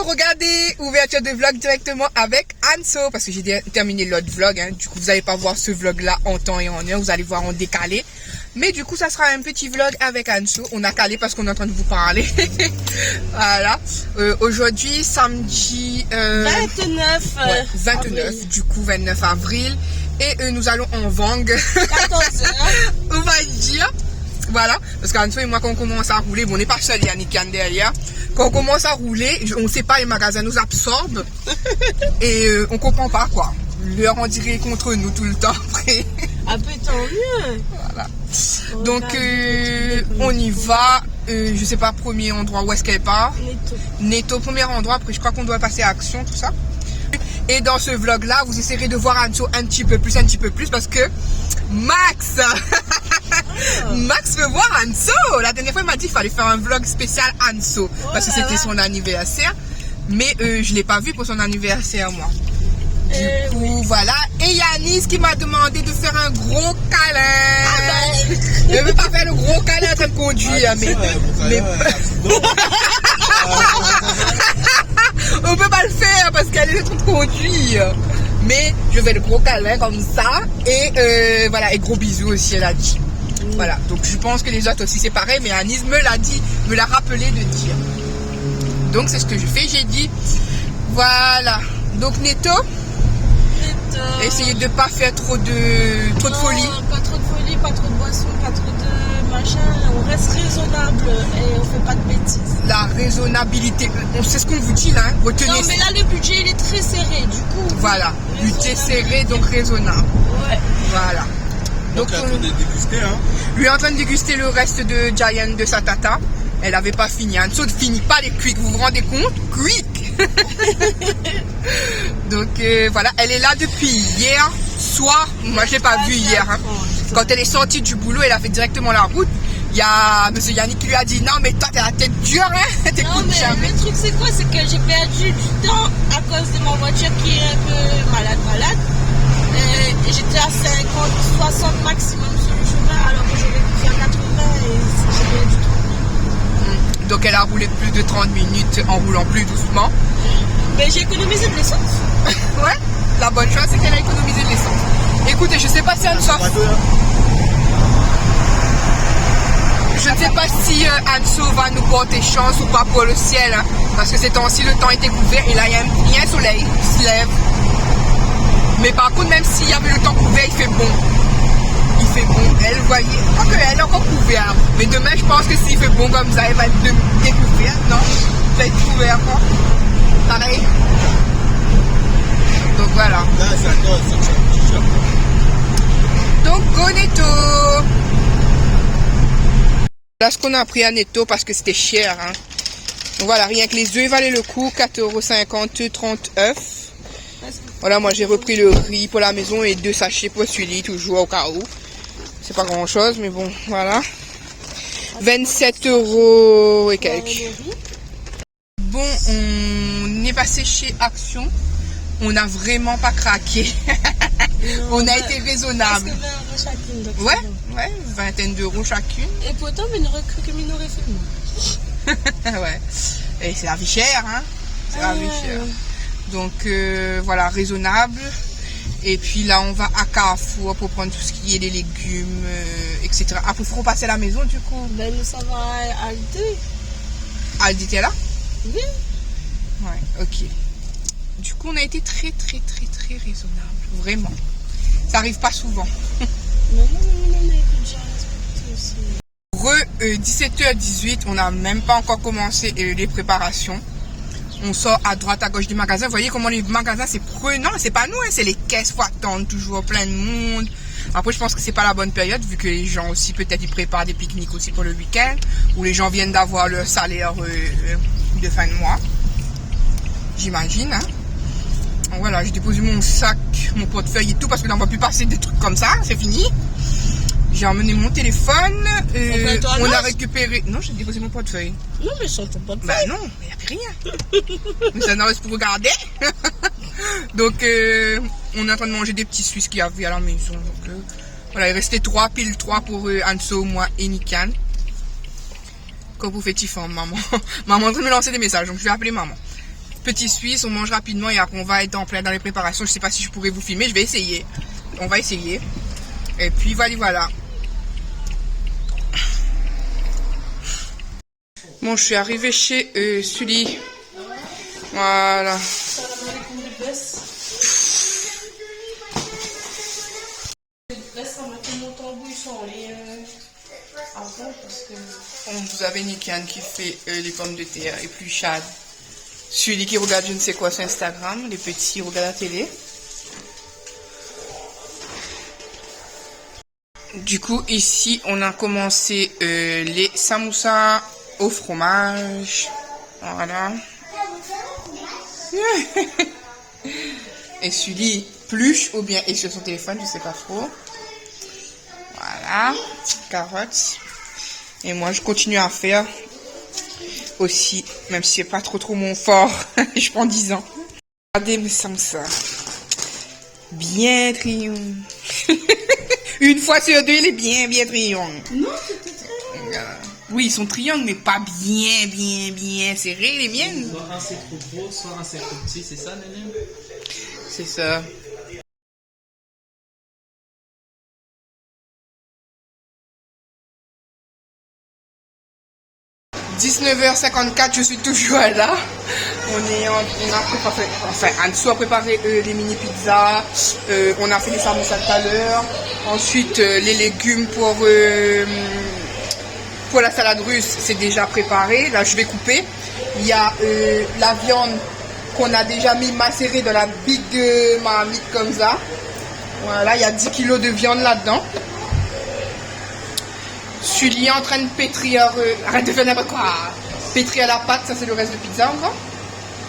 regardez, ouverture de vlog directement avec Anso, parce que j'ai terminé l'autre vlog, hein. Du coup vous n'allez pas voir ce vlog là en temps et en heure, vous allez voir en décalé. Mais du coup ça sera un petit vlog avec Anso, on a calé parce qu'on est en train de vous parler. Voilà, aujourd'hui samedi 29 29, du coup 29 avril, et nous allons en Vang, 14h. on va dire. Voilà, parce qu'Anso et moi quand on commence à rouler, bon on n'est pas seul, il y a Nikan derrière. Quand on commence à rouler, on ne sait pas, les magasins nous absorbent et on comprend pas quoi. L'heure on dirait contre nous tout le temps après. Un peu tant mieux. Voilà. Donc on y va. Je sais pas, premier endroit où est-ce qu'elle part. Netto, premier endroit. Après je crois qu'on doit passer à Action, tout ça. Et dans ce vlog là, vous essaierez de voir Anso un petit peu plus parce que Max Max veut voir Anso. La dernière fois il m'a dit qu'il fallait faire un vlog spécial Anso parce que c'était son anniversaire. Mais je l'ai pas vu pour son anniversaire moi. Du coup voilà. Et Yanis qui m'a demandé de faire un gros câlin. Je ne veux pas faire le gros câlin en train de conduire. On peut pas le faire parce qu'elle est en train de conduire. Mais je vais le gros câlin comme ça. Et voilà, et gros bisous aussi, elle a dit. Voilà, donc je pense que les autres aussi c'est pareil. Mais Anis me l'a dit, me l'a rappelé de dire. Donc c'est ce que je fais, j'ai dit. Voilà, donc Netto. Essayez de pas faire trop de folie. Pas trop de folie, pas trop de boissons, pas trop de machin. On reste raisonnable et on fait pas de bêtises. La raisonnabilité, c'est ce qu'on vous dit là. Hein. Retenez. Non mais là le budget il est très serré du coup. Voilà, budget serré donc raisonnable. Ouais. Voilà. Donc on est en train de déguster hein. Lui est en train de déguster le reste de Giant de sa tata. Elle avait pas fini. Anso ne finit pas les quick, vous vous rendez compte? Quick. Donc voilà, elle est là depuis hier soir. Moi je l'ai pas vue hier hein. Quand elle est sortie du boulot, elle a fait directement la route. Il y a monsieur Yannick qui lui a dit non mais toi t'as la tête dure hein. Non mais jamais. Le truc c'est quoi? C'est que j'ai perdu du temps à cause de ma voiture qui est un peu malade. Et j'étais à 50, 60 maximum sur le chemin alors que j'aurais pu faire 80 et j'ai perdu du temps. Donc elle a roulé plus de 30 minutes en roulant plus doucement. Mais j'ai économisé de l'essence. Ouais, la bonne chose c'est qu'elle a économisé de l'essence. Écoutez, je sais pas si Anso... Je ne sais pas si Anso va nous porter chance ou pas pour le ciel. Hein, parce que ces temps-ci le temps était couvert et là il y a un soleil qui se lève. Mais par contre même s'il y avait le temps couvert, il fait bon. Il fait bon, elle voyez, elle est encore couverte. Mais demain je pense que s'il fait bon comme ça, elle va être découverte, non? Elle va être couverte, quoi. Pareil. Donc voilà. Donc go Netto. Là ce qu'on a pris à Netto parce que c'était cher. Hein. Donc voilà, rien que les œufs valaient le coup, 4,50 €, 30 œufs. Voilà, moi j'ai repris le riz pour la maison et 2 sachets pour celui-là, toujours au cas où. C'est pas grand chose, mais bon, voilà. 27 € et quelques. Bon, on est passé chez Action. On n'a vraiment pas craqué. On a été raisonnable. Ouais, vingtaine d'euros chacune. Et pourtant, on aurait cru que m'en aurait fait moins. Ouais. Et c'est la vie chère, hein. C'est la vie chère. Donc voilà, raisonnable. Et puis là, on va à Carrefour pour prendre tout ce qui est des légumes, etc. Après, il faut repasser à la maison du coup. Ben, nous, ça va à Aldi. Aldi, t'es là? Oui. Ouais, ok. Du coup, on a été très raisonnable. Vraiment. Ça arrive pas souvent. Non, mais déjà respecté aussi. 17h18, on n'a même pas encore commencé les préparations. On sort à droite, à gauche du magasin. Vous voyez comment les magasins, c'est prenant. C'est pas nous, hein, c'est les caisses. Faut attendre toujours plein de monde. Après, je pense que c'est pas la bonne période, vu que les gens aussi, peut-être, ils préparent des pique-niques aussi pour le week-end. Ou les gens viennent d'avoir leur salaire de fin de mois. J'imagine. Hein. Donc, voilà, j'ai déposé mon sac, mon portefeuille et tout, parce que là, on va plus passer des trucs comme ça. C'est fini. J'ai emmené mon téléphone. On a récupéré. Non, j'ai déposé mon portefeuille. Non, mais sans ton portefeuille. Bah non, il n'y a plus rien. Mais ça n'en reste pour regarder. Donc, on est en train de manger des petits Suisses qu'il y avait à la maison. Donc, voilà, il restait 3 piles 3 pour Anso, moi et Nikan. Quand vous faites Tiffan, maman. Maman est en train de me lancer des messages, donc je vais appeler maman. Petit Suisse, on mange rapidement et après on va être en plein dans les préparations. Je sais pas si je pourrais vous filmer, je vais essayer. On va essayer. Et puis voilà. Bon, je suis arrivée chez Sully. Voilà. Vous avez Nikan qui fait les pommes de terre et puis Chad. Sully qui regarde je ne sais quoi sur Instagram. Les petits regardent la télé. Du coup, ici, on a commencé les samoussas au fromage. Voilà. Et Sully pluche ou bien est sur son téléphone, je sais pas trop. Voilà. Carottes. Et moi, je continue à faire aussi, même si c'est pas trop mon fort. Je prends 10 ans. Regardez mes samoussas. Bien triangle. Une fois sur deux, il est bien triangle. Non, c'était triangle. Oui, ils sont triangles, mais pas bien serrés, les miennes. Soit un c'est trop gros, soit un c'est trop petit, c'est ça, Néné? C'est ça. « 19h54, je suis toujours là. On a préparé, enfin, Anso a préparé les mini pizzas. On a fait des samoussas tout à l'heure. Ensuite, les légumes pour la salade russe, c'est déjà préparé. Là, je vais couper. Il y a la viande qu'on a déjà mis macérée dans la big marmite comme ça. Voilà, il y a 10 kilos de viande là-dedans. Sully est en train de pétrir. Arrête de faire n'importe quoi. Pétrir la pâte, ça c'est le reste de pizza encore.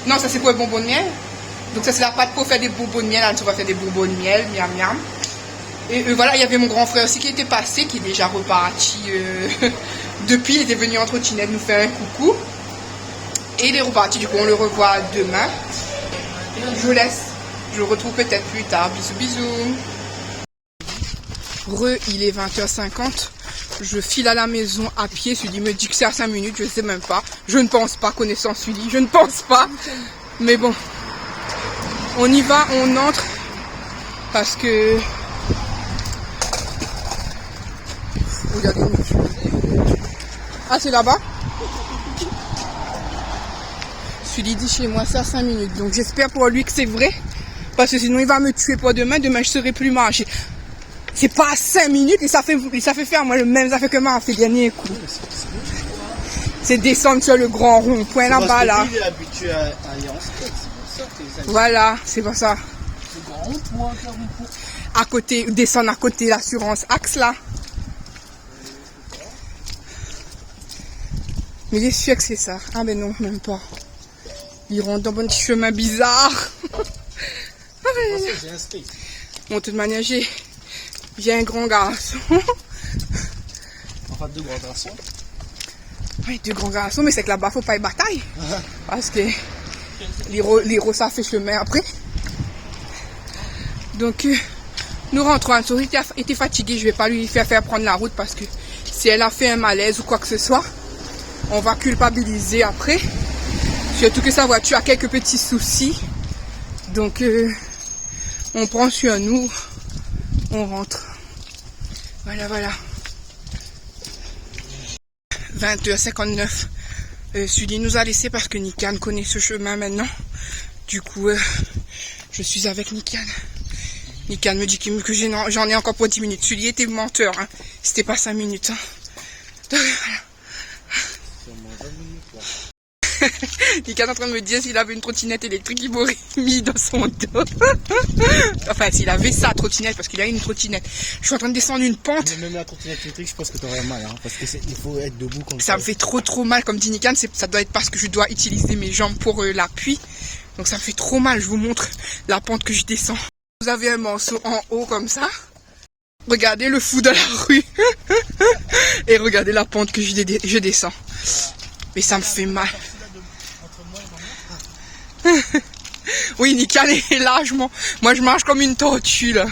Non, ça c'est pour les bonbons de miel. Donc ça c'est la pâte pour faire des bonbons de miel. On va faire des bonbons de miel, miam miam. Et voilà, il y avait mon grand frère aussi qui était passé, qui est déjà reparti depuis. Il était venu en trottinette nous faire un coucou. Et il est reparti, du coup on le revoit demain. Je vous laisse. Je le retrouve peut-être plus tard. Bisous. Il est 20h50. Je file à la maison à pied. Sully me dit que c'est à 5 minutes. Je ne sais même pas. Je ne pense pas, connaissant Sully. Je ne pense pas. Mais bon. On y va, on entre. Parce que... Regardez. Ah, c'est là-bas. Sully dit chez moi, c'est à 5 minutes. Donc j'espère pour lui que c'est vrai. Parce que sinon il va me tuer pour demain. Demain je serai plus marché. C'est pas à 5 minutes et ça fait faire moi le même ça fait que m'a fait dernier coup. C'est descendre sur le grand rond-point là-bas là. Il est habitué à aller en skate, c'est pour ça que voilà, c'est pour ça. le grand rond-point, À côté, descendre à côté l'assurance axe là. Mais il est sûr que c'est ça. Ah mais non, même pas. Il rentre dans un petit chemin bizarre. j'ai un skate. Bon, de toute manière, j'ai un grand garçon. Enfin, 2 grands garçons. Oui, 2 grands garçons, mais c'est que là-bas, faut pas y bataille. Parce que les ça fait chemin après. Donc, nous rentrons. Anne-Sophie était fatiguée. Je vais pas lui faire prendre la route parce que si elle a fait un malaise ou quoi que ce soit, on va culpabiliser après. Surtout que sa voiture a quelques petits soucis. Donc, on prend sur nous. On rentre. Voilà. 20h59. Sully nous a laissé parce que Nikan connaît ce chemin maintenant. Du coup, je suis avec Nikan. Nikan me dit que j'en ai encore pour 10 minutes. Sully était menteur. Hein. C'était pas 5 minutes. Hein. Donc, voilà. Nikan est en train de me dire s'il avait une trottinette électrique, il m'aurait mis dans son dos. Enfin, s'il avait sa trottinette, parce qu'il a une trottinette. Je suis en train de descendre une pente. Mais même la trottinette électrique, je pense que tu aurais mal, hein, parce qu'il faut être debout comme ça. Ça me fait trop mal, comme dit Nikan. Ça doit être parce que je dois utiliser mes jambes pour l'appui. Donc ça me fait trop mal. Je vous montre la pente que je descends. Vous avez un morceau en haut comme ça. Regardez le fou de la rue. Et regardez la pente que je descends. Mais ça me fait mal. Oui, Nikan est largement. Moi, je marche comme une tortue, là.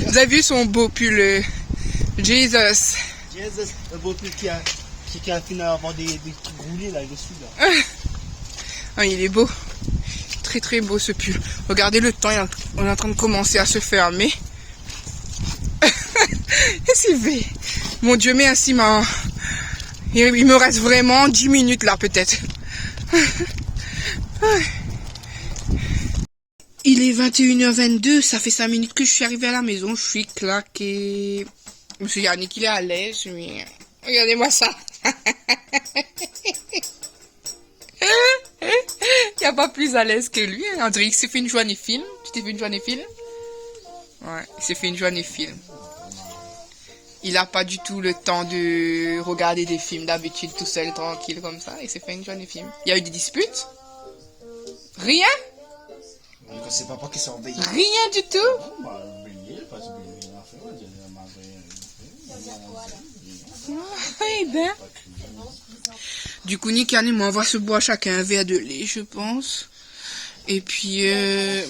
Vous avez vu son beau pull, Jesus. Jesus, un beau pull qui a fini à avoir des petits groulés là, je suis là. Ah, il est beau. Très très beau ce pull. Regardez le temps, on est en train de commencer à se fermer. Qu'est-ce qu'il fait? Mon Dieu, mais ainsi, il me reste vraiment 10 minutes là peut-être. Il est 21h22, ça fait 5 minutes que je suis arrivée à la maison, je suis claquée. Monsieur Yannick, il est à l'aise, mais regardez-moi ça. Il n'y a pas plus à l'aise que lui. André, il s'est fait une journée film. Tu t'es fait une journée film? Ouais, il s'est fait une journée film. Il n'a pas du tout le temps de regarder des films d'habitude tout seul, tranquille comme ça. Il s'est fait une journée film. Il y a eu des disputes? Rien? C'est papa qui surveille. Rien du tout? Eh ben. Du coup, Nick et moi, on va se boire chacun un verre de lait, je pense. Et puis, ben,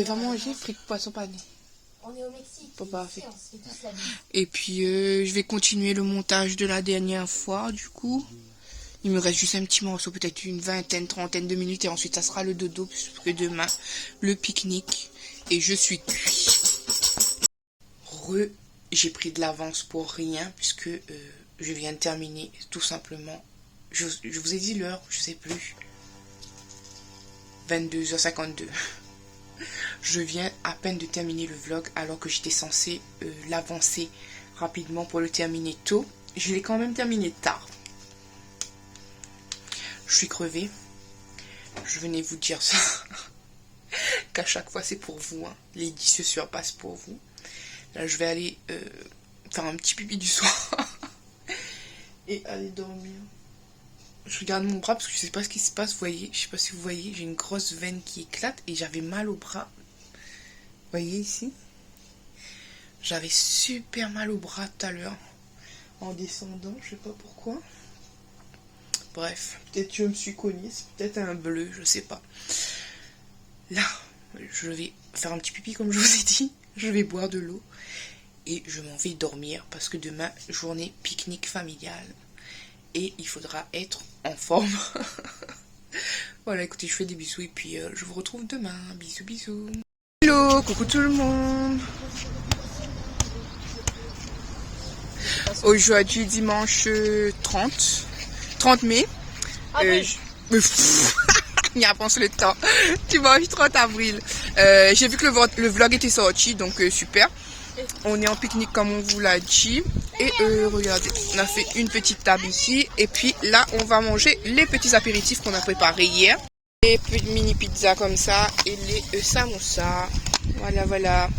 va manger frites poisson pané. On est au Mexique. Papa a fait. On se fait tous la bise. Et puis, je vais continuer le montage de la dernière fois, du coup. Il me reste juste un petit morceau, peut-être une vingtaine, trentaine de minutes. Et ensuite, ça sera le dodo, puisque demain, le pique-nique. Et je suis cuit. J'ai pris de l'avance pour rien, puisque je viens de terminer, tout simplement. Je vous ai dit l'heure, je sais plus. 22h52. Je viens à peine de terminer le vlog, alors que j'étais censée l'avancer rapidement pour le terminer tôt. Je l'ai quand même terminé tard. Je suis crevée. Je venais vous dire ça. Qu'à chaque fois c'est pour vous. Hein. Les 10 se surpassent pour vous. Là je vais aller faire un petit pipi du soir. Et aller dormir. Je regarde mon bras parce que je sais pas ce qui se passe. Vous voyez, je sais pas si vous voyez. J'ai une grosse veine qui éclate. Et j'avais mal au bras. Vous voyez ici. J'avais super mal au bras tout à l'heure. En descendant, je sais pas pourquoi. Bref, peut-être je me suis cognée, c'est peut-être un bleu, je sais pas. Là, je vais faire un petit pipi comme je vous ai dit. Je vais boire de l'eau. Et je m'en vais dormir parce que demain, journée pique-nique familiale. Et il faudra être en forme. Voilà, écoutez, je fais des bisous et puis je vous retrouve demain. Bisous, bisous. Hello, coucou tout le monde. Aujourd'hui, dimanche 30 mai. Il y a pense le temps. Dimanche 30 avril. J'ai vu que le vlog était sorti, donc super. On est en pique-nique comme on vous l'a dit. Et regardez, on a fait une petite table ici. Et puis là, on va manger les petits apéritifs qu'on a préparés hier. Les petites mini pizzas comme ça. Et les samoussas. Voilà, voilà.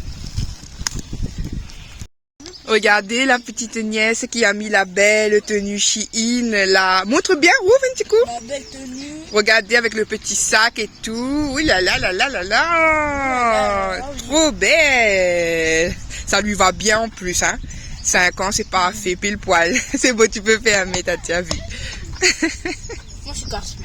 Regardez la petite nièce qui a mis la belle tenue Shein là. Montre bien, ouvre un petit coup. La belle tenue. Regardez avec le petit sac et tout. Oui là là là là là là. Trop belle. Ça lui va bien en plus hein. 5 ans c'est parfait, pile poil. C'est beau, tu peux fermer, t'as déjà vu. Moi je suis garçon.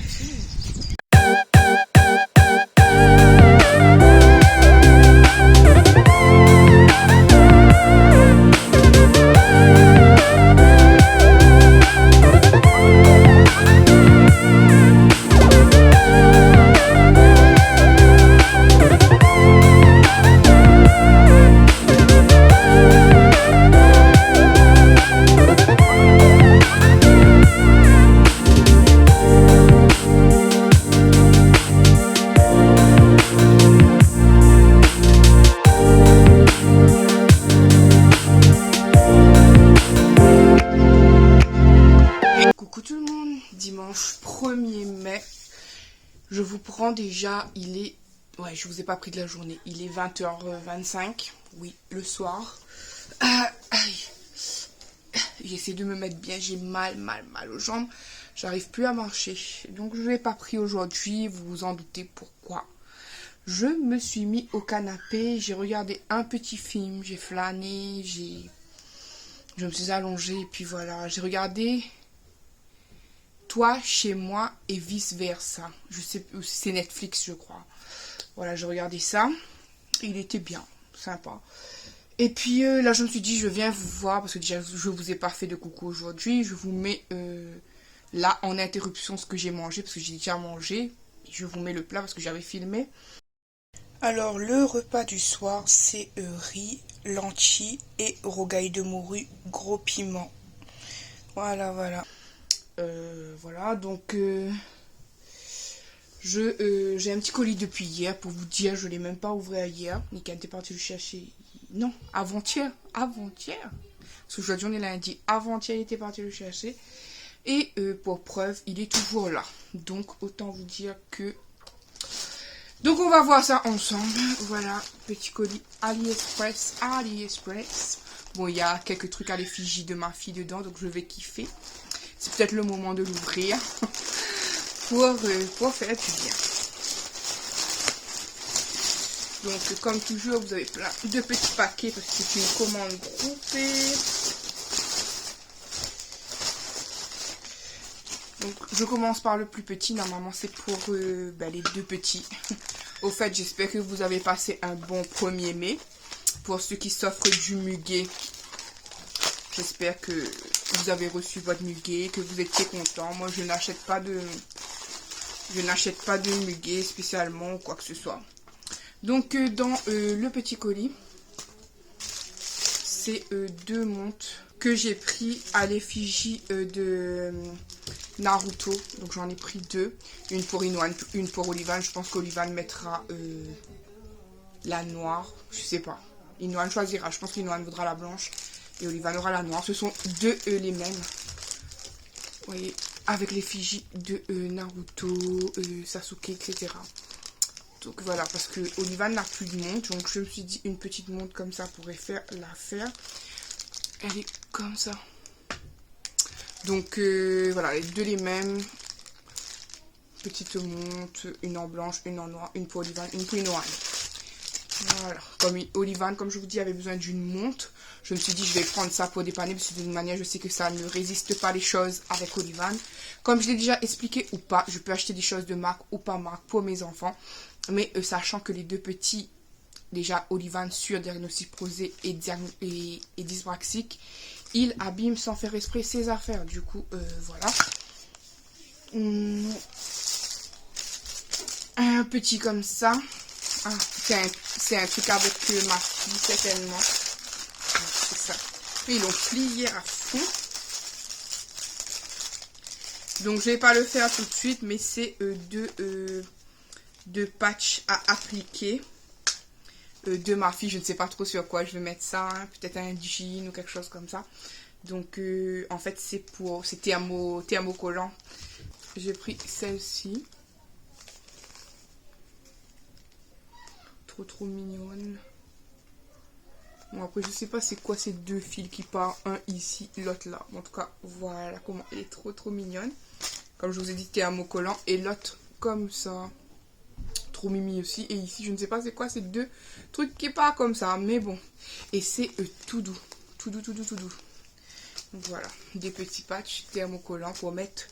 Dimanche 1er mai, je vous prends déjà, il est, ouais je vous ai pas pris de la journée, il est 20h25, oui le soir, j'essaie de me mettre bien, j'ai mal aux jambes, j'arrive plus à marcher, donc je l'ai pas pris aujourd'hui, vous vous en doutez pourquoi. Je me suis mis au canapé, j'ai regardé un petit film, j'ai flâné, je me suis allongée et puis voilà, j'ai regardé Toi chez moi et vice versa. Je sais, c'est Netflix je crois. Voilà, j'ai regardé ça. Il était bien, sympa. Et puis là, je me suis dit, je viens vous voir parce que déjà, je vous ai pas fait de coucou aujourd'hui. Je vous mets là en interruption ce que j'ai mangé parce que j'ai déjà mangé. Je vous mets le plat parce que j'avais filmé. Alors, le repas du soir, c'est riz, lentilles et rogaille de morue, gros piment. Voilà, voilà. Voilà, donc j'ai un petit colis depuis hier pour vous dire, je ne l'ai même pas ouvert hier. Nickel était parti le chercher. Non, avant-hier. Avant-hier. Parce qu'aujourd'hui on est lundi. Avant-hier, il était parti le chercher. Et pour preuve, il est toujours là. Donc, autant vous dire que... Donc, on va voir ça ensemble. Voilà, petit colis AliExpress. AliExpress. Bon, il y a quelques trucs à l'effigie de ma fille dedans, donc je vais kiffer. C'est peut-être le moment de l'ouvrir pour faire du bien. Donc, comme toujours, vous avez plein de petits paquets parce que c'est une commande groupée. Donc, je commence par le plus petit. Normalement, c'est pour les deux petits. Au fait, j'espère que vous avez passé un bon 1er mai. Pour ceux qui s'offrent du muguet, j'espère que vous avez reçu votre muguet, que vous étiez content. Moi, je n'achète pas de muguet spécialement ou quoi que ce soit. Donc, dans le petit colis, c'est 2 montres que j'ai pris à l'effigie de Naruto. Donc, j'en ai pris 2. Une pour Inoue, une pour Olivan. Je pense qu'Olivan mettra la noire. Je sais pas. Inoue choisira. Je pense qu'Inoue voudra la blanche. Et Olivan aura la noire. Ce sont 2 les mêmes. Vous voyez, avec l'effigie de Naruto, Sasuke, etc. Donc voilà, parce que Olivan n'a plus de montre. Donc je me suis dit, une petite montre comme ça pourrait faire l'affaire. Elle est comme ça. Donc voilà, les 2 les mêmes. Petite montre, une en blanche, une en noir, une pour Olivan, une pour Inoue. Voilà. Comme Olivan, comme je vous dis, avait besoin d'une montre. Je me suis dit, je vais prendre ça pour dépanner. Parce que d'une manière, je sais que ça ne résiste pas les choses avec Olivan. Comme je l'ai déjà expliqué ou pas, je peux acheter des choses de marque ou pas marque pour mes enfants. Mais sachant que les 2 petits, déjà Olivan surdiagnostiqué et dyspraxique, il abîme sans faire exprès ses affaires. Du coup, voilà. Un petit comme ça. Ah, c'est un truc avec ma fille, certainement. C'est ça. Ils l'ont plié à fond. Donc, je vais pas le faire tout de suite, mais c'est 2 patchs à appliquer de ma fille. Je ne sais pas trop sur quoi je vais mettre ça. Hein. Peut-être un jean ou quelque chose comme ça. Donc, en fait, c'est thermocollant. J'ai pris celle-ci. Trop mignonne. Bon, après je sais pas c'est quoi ces 2 fils qui partent, un ici, l'autre là. En tout cas, voilà comment elle est trop mignonne. Comme je vous ai dit, thermocollant. Et l'autre comme ça. Trop mimi aussi. Et ici, je ne sais pas c'est quoi ces 2 trucs qui partent comme ça. Mais bon. Et c'est tout doux. Tout doux. Donc voilà. Des petits patchs thermocollants pour mettre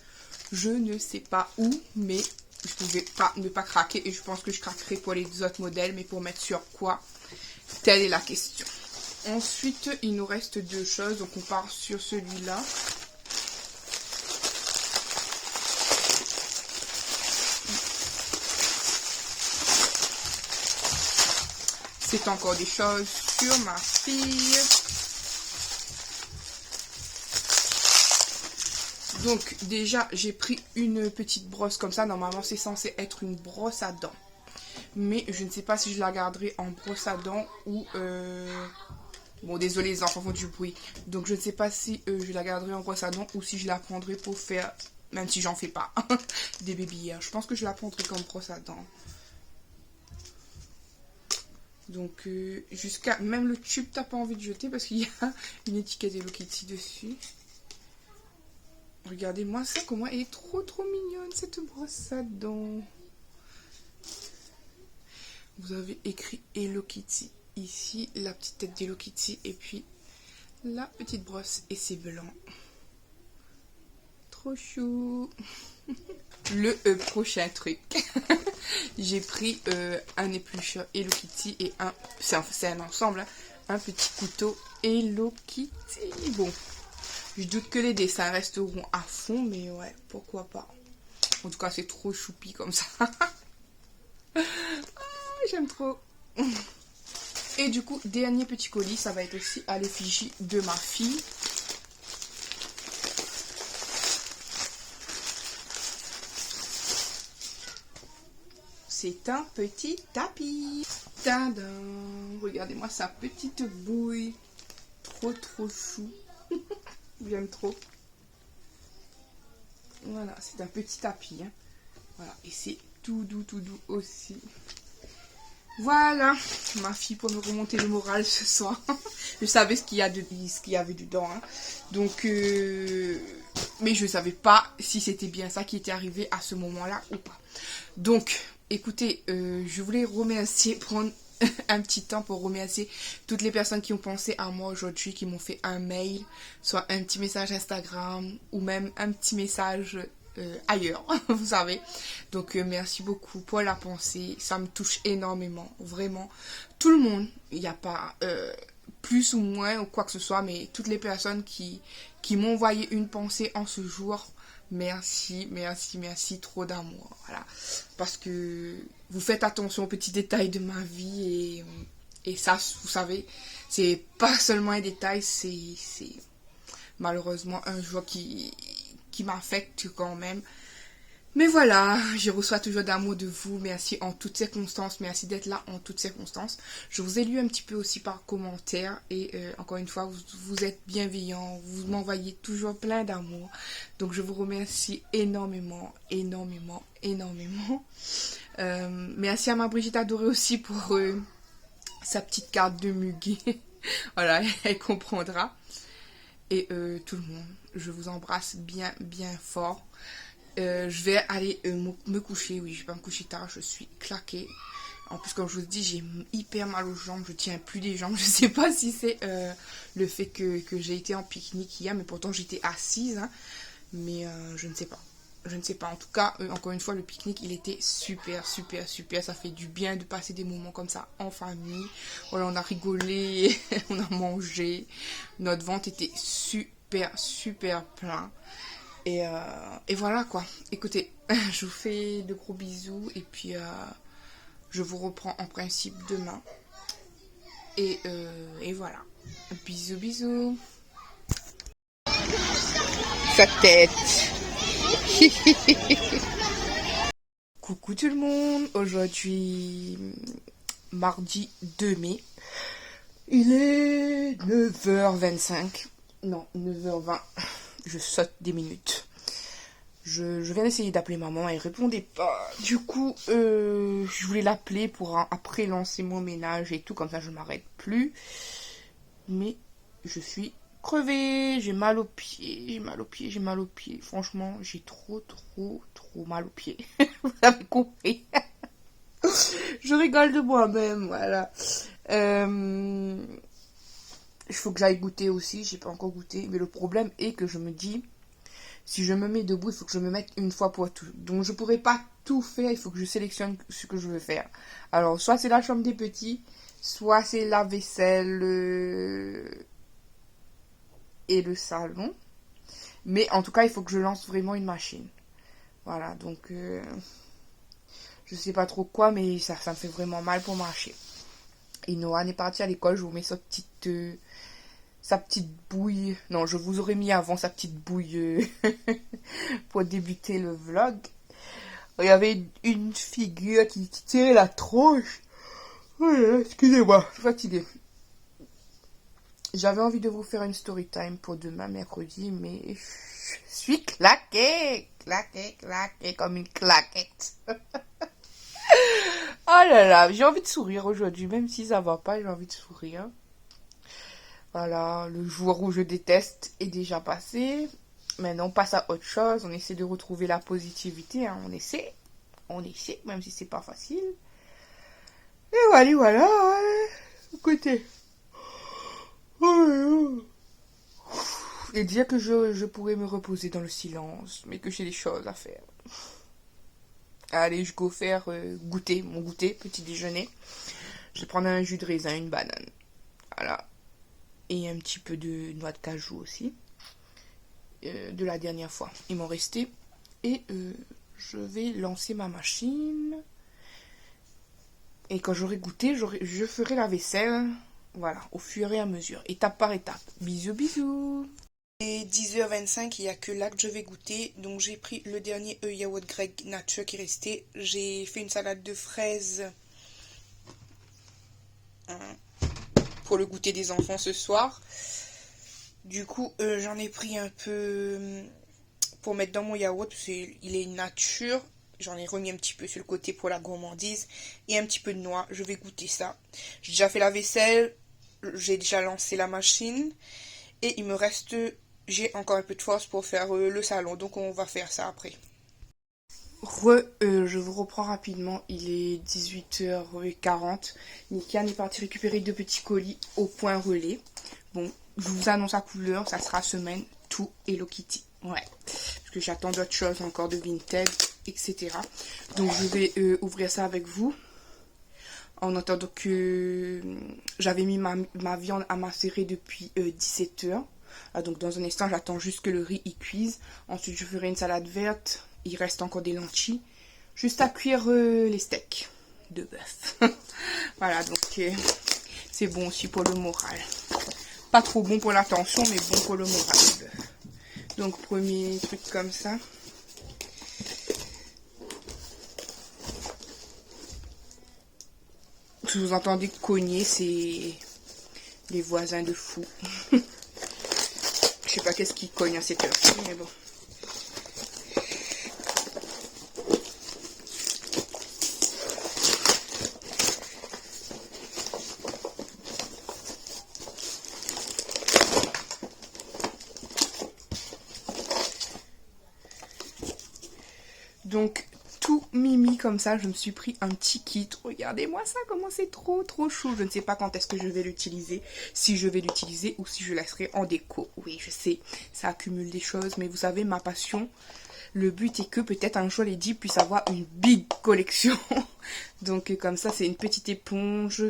je ne sais pas où. Mais je pouvais pas ne pas craquer. Et je pense que je craquerai pour les autres modèles. Mais pour mettre sur quoi? Telle est la question. Ensuite, il nous reste 2 choses. Donc, on part sur celui-là. C'est encore des choses sur ma fille. Donc, déjà, j'ai pris une petite brosse comme ça. Normalement, c'est censé être une brosse à dents. Mais je ne sais pas si je la garderai en brosse à dents ou... Bon, désolé, les enfants font du bruit. Donc, je ne sais pas si je la garderai en brosse à dents ou si je la prendrai pour faire... Même si j'en fais pas. Des bébés. Je pense que je la prendrai comme brosse à dents. Donc, jusqu'à... Même le tube, t'as pas envie de jeter parce qu'il y a une étiquette Hello Kitty dessus. Regardez-moi ça, comment elle est trop mignonne, cette brosse à dents. Vous avez écrit Hello Kitty. Ici, la petite tête d'Hello Kitty. Et puis, la petite brosse. Et c'est blanc. Trop chou. Le prochain truc. J'ai pris un éplucheur Hello Kitty et un... C'est un ensemble. Hein, un petit couteau Hello Kitty. Bon, je doute que les dessins resteront à fond, mais ouais, pourquoi pas. En tout cas, c'est trop choupi comme ça. Ah, j'aime trop. Et du coup, dernier petit colis, ça va être aussi à l'effigie de ma fille. C'est un petit tapis. Tadam! Regardez-moi sa petite bouille. Trop chou. J'aime trop. Voilà, c'est un petit tapis. Hein. Voilà, et c'est tout doux aussi. Voilà, ma fille pour me remonter le moral ce soir. Je savais ce qu'il y avait dedans. Hein. Donc, mais je ne savais pas si c'était bien ça qui était arrivé à ce moment-là ou pas. Donc, écoutez, je voulais remercier, prendre un petit temps pour remercier toutes les personnes qui ont pensé à moi aujourd'hui, qui m'ont fait un mail, soit un petit message Instagram ou même un petit message ailleurs, vous savez. Donc merci beaucoup pour la pensée, ça me touche énormément, vraiment. Tout le monde, il n'y a pas plus ou moins ou quoi que ce soit, mais toutes les personnes qui m'ont envoyé une pensée en ce jour, merci, trop d'amour, voilà. Parce que vous faites attention aux petits détails de ma vie et ça, vous savez, c'est pas seulement un détail, c'est malheureusement un jour qui m'affecte quand même. Mais voilà, je reçois toujours d'amour de vous. Merci en toutes circonstances. Merci d'être là en toutes circonstances. Je vous ai lu un petit peu aussi par commentaire. Et encore une fois, vous êtes bienveillants. Vous m'envoyez toujours plein d'amour. Donc je vous remercie énormément. Merci à ma Brigitte Adorée aussi pour sa petite carte de muguet. Voilà, elle comprendra. Et tout le monde, je vous embrasse bien fort. Je vais aller me coucher. Oui, je vais pas me coucher tard, je suis claquée. En plus, comme je vous dis, j'ai hyper mal aux jambes, je tiens plus des jambes. Je sais pas si c'est le fait que j'ai été en pique-nique hier, mais pourtant j'étais assise. Hein. Mais je ne sais pas. Je ne sais pas. En tout cas, encore une fois, le pique-nique, il était super. Ça fait du bien de passer des moments comme ça en famille. Voilà, on a rigolé, on a mangé. Notre ventre était super plein. Et voilà quoi. Écoutez, je vous fais de gros bisous. Et puis, je vous reprends en principe demain. Et voilà. Bisous. Sa tête. Coucou tout le monde, aujourd'hui mardi 2 mai, il est 9h25, non 9h20, je saute des minutes. Je viens d'essayer d'appeler maman, elle répondait pas, du coup je voulais l'appeler pour après lancer mon ménage et tout, comme ça je m'arrête plus, mais je suis crevée, j'ai mal aux pieds. Franchement, j'ai trop mal aux pieds. Vous avez compris. Je rigole de moi-même, voilà. Il faut que j'aille goûter aussi, j'ai pas encore goûté. Mais le problème est que je me dis, si je me mets debout, il faut que je me mette une fois pour tout. Donc je pourrais pas tout faire, il faut que je sélectionne ce que je veux faire. Alors, soit c'est la chambre des petits, soit c'est la vaisselle... et le salon, mais en tout cas il faut que je lance vraiment une machine, voilà. Donc je sais pas trop quoi, mais ça me fait vraiment mal pour marcher. Et Noah est parti à l'école, je vous mets sa petite bouille, non, je vous aurais mis avant sa petite bouille pour débuter le vlog. Il y avait une figure qui tirait la tronche. Excusez-moi, je suis fatiguée. J'avais envie de vous faire une story time pour demain, mercredi, mais je suis claquée comme une claquette. Oh là là, j'ai envie de sourire aujourd'hui, même si ça va pas, j'ai envie de sourire. Voilà, le jour où je déteste est déjà passé. Maintenant, on passe à autre chose, on essaie de retrouver la positivité, hein. On essaie, même si c'est pas facile. Et voilà, hein. Écoutez. Et dire que je pourrais me reposer dans le silence, mais que j'ai des choses à faire. Allez, je vais faire mon goûter, petit déjeuner. Je vais prendre un jus de raisin, une banane. Voilà. Et un petit peu de noix de cajou aussi. De la dernière fois. Il m'en restait. Et je vais lancer ma machine. Et quand j'aurai goûté, je ferai la vaisselle. Voilà, au fur et à mesure. Étape par étape. Bisous, bisous. Et 10h25, il n'y a que là que je vais goûter. Donc j'ai pris le dernier yaourt grec nature qui restait. J'ai fait une salade de fraises pour le goûter des enfants ce soir. Du coup, j'en ai pris un peu pour mettre dans mon yaourt, parce qu'il est nature. J'en ai remis un petit peu sur le côté pour la gourmandise. Et un petit peu de noix. Je vais goûter ça. J'ai déjà fait la vaisselle. J'ai déjà lancé la machine. Et il me reste... J'ai encore un peu de force pour faire le salon. Donc on va faire ça après. Je vous reprends rapidement. Il est 18h40. Nikian est parti récupérer 2 petits colis au point relais. Bon, je vous annonce la couleur. Ça sera semaine tout Hello Kitty. Ouais. Parce que j'attends d'autres choses encore de Vinted, etc. Donc je vais ouvrir ça avec vous. En attendant que j'avais mis ma viande à macérer depuis 17h. Donc dans un instant, j'attends juste que le riz y cuise. Ensuite, je ferai une salade verte. Il reste encore des lentilles. Juste à cuire les steaks de bœuf. Voilà, donc c'est bon aussi pour le moral. Pas trop bon pour la tension, mais bon pour le moral. Donc premier truc comme ça. Si vous entendez cogner, c'est les voisins de fou. Je sais pas qu'est-ce qui cogne à cette heure-ci, mais bon. Donc, tout mimi comme ça, je me suis pris un petit kit. Regardez-moi ça, comment c'est trop chou. Je ne sais pas quand est-ce que je vais l'utiliser. Si je vais l'utiliser ou si je laisserai en déco. Oui, je sais, ça accumule des choses. Mais vous savez, ma passion, le but est que peut-être un jour Lady puisse avoir une big collection. Donc comme ça, c'est une petite éponge,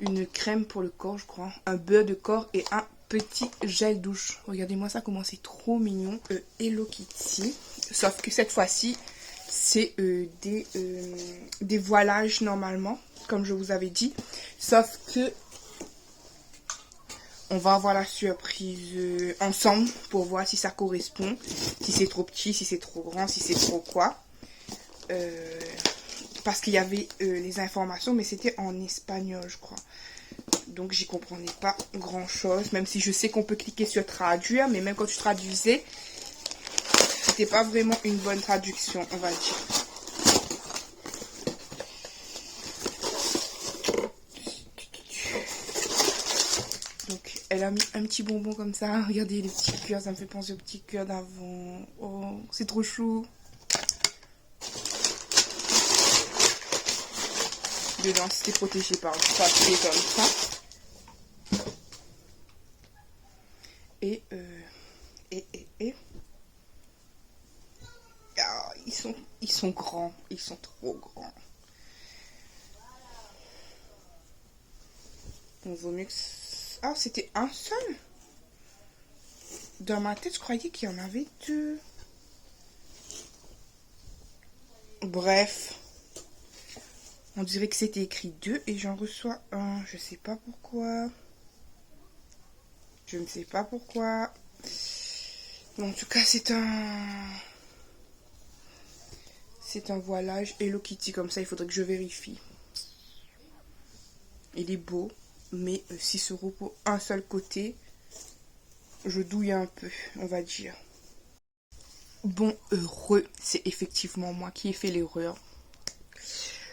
une crème pour le corps, je crois. Un beurre de corps et un petit gel douche. Regardez-moi ça, comment c'est trop mignon. Hello Kitty. Sauf que cette fois-ci... c'est des voilages normalement, comme je vous avais dit. Sauf que on va avoir la surprise ensemble pour voir si ça correspond. Si c'est trop petit, si c'est trop grand, si c'est trop quoi. Parce qu'il y avait les informations, mais c'était en espagnol, je crois. Donc j'y comprenais pas grand chose. Même si je sais qu'on peut cliquer sur traduire, mais même quand tu traduisais... c'était pas vraiment une bonne traduction, on va dire. Donc, elle a mis un petit bonbon comme ça. Regardez les petits cœurs, ça me fait penser aux petits cœurs d'avant. Oh, c'est trop chou. Dedans, c'était protégé par du papier comme ça. Et ah, ils sont grands, ils sont trop grands. On vaut mieux que... Ah, c'était un seul. Dans ma tête, je croyais qu'il y en avait 2. Bref. On dirait que c'était écrit 2 et j'en reçois un. Je sais pas pourquoi. Je ne sais pas pourquoi. Bon, en tout cas, c'est un voilage Hello Kitty comme ça. Il faudrait que je vérifie. Il est beau, mais 6 € pour un seul côté. Je douille un peu, on va dire. Bon, heureux, c'est effectivement moi qui ai fait l'erreur.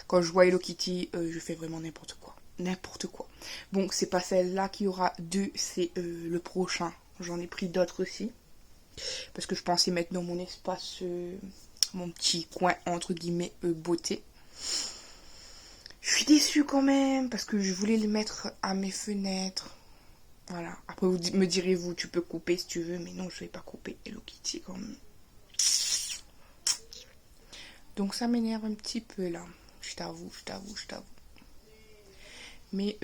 Quand je vois Hello Kitty, je fais vraiment n'importe quoi. N'importe quoi. Bon, c'est pas celle-là qui aura 2, c'est le prochain. J'en ai pris d'autres aussi. Parce que je pensais mettre dans mon espace, mon petit coin, entre guillemets, beauté. Je suis déçue quand même, parce que je voulais les mettre à mes fenêtres. Voilà. Après, vous me direz-vous, tu peux couper si tu veux, mais non, je vais pas couper Hello Kitty quand même. Donc ça m'énerve un petit peu là. Je t'avoue. Mais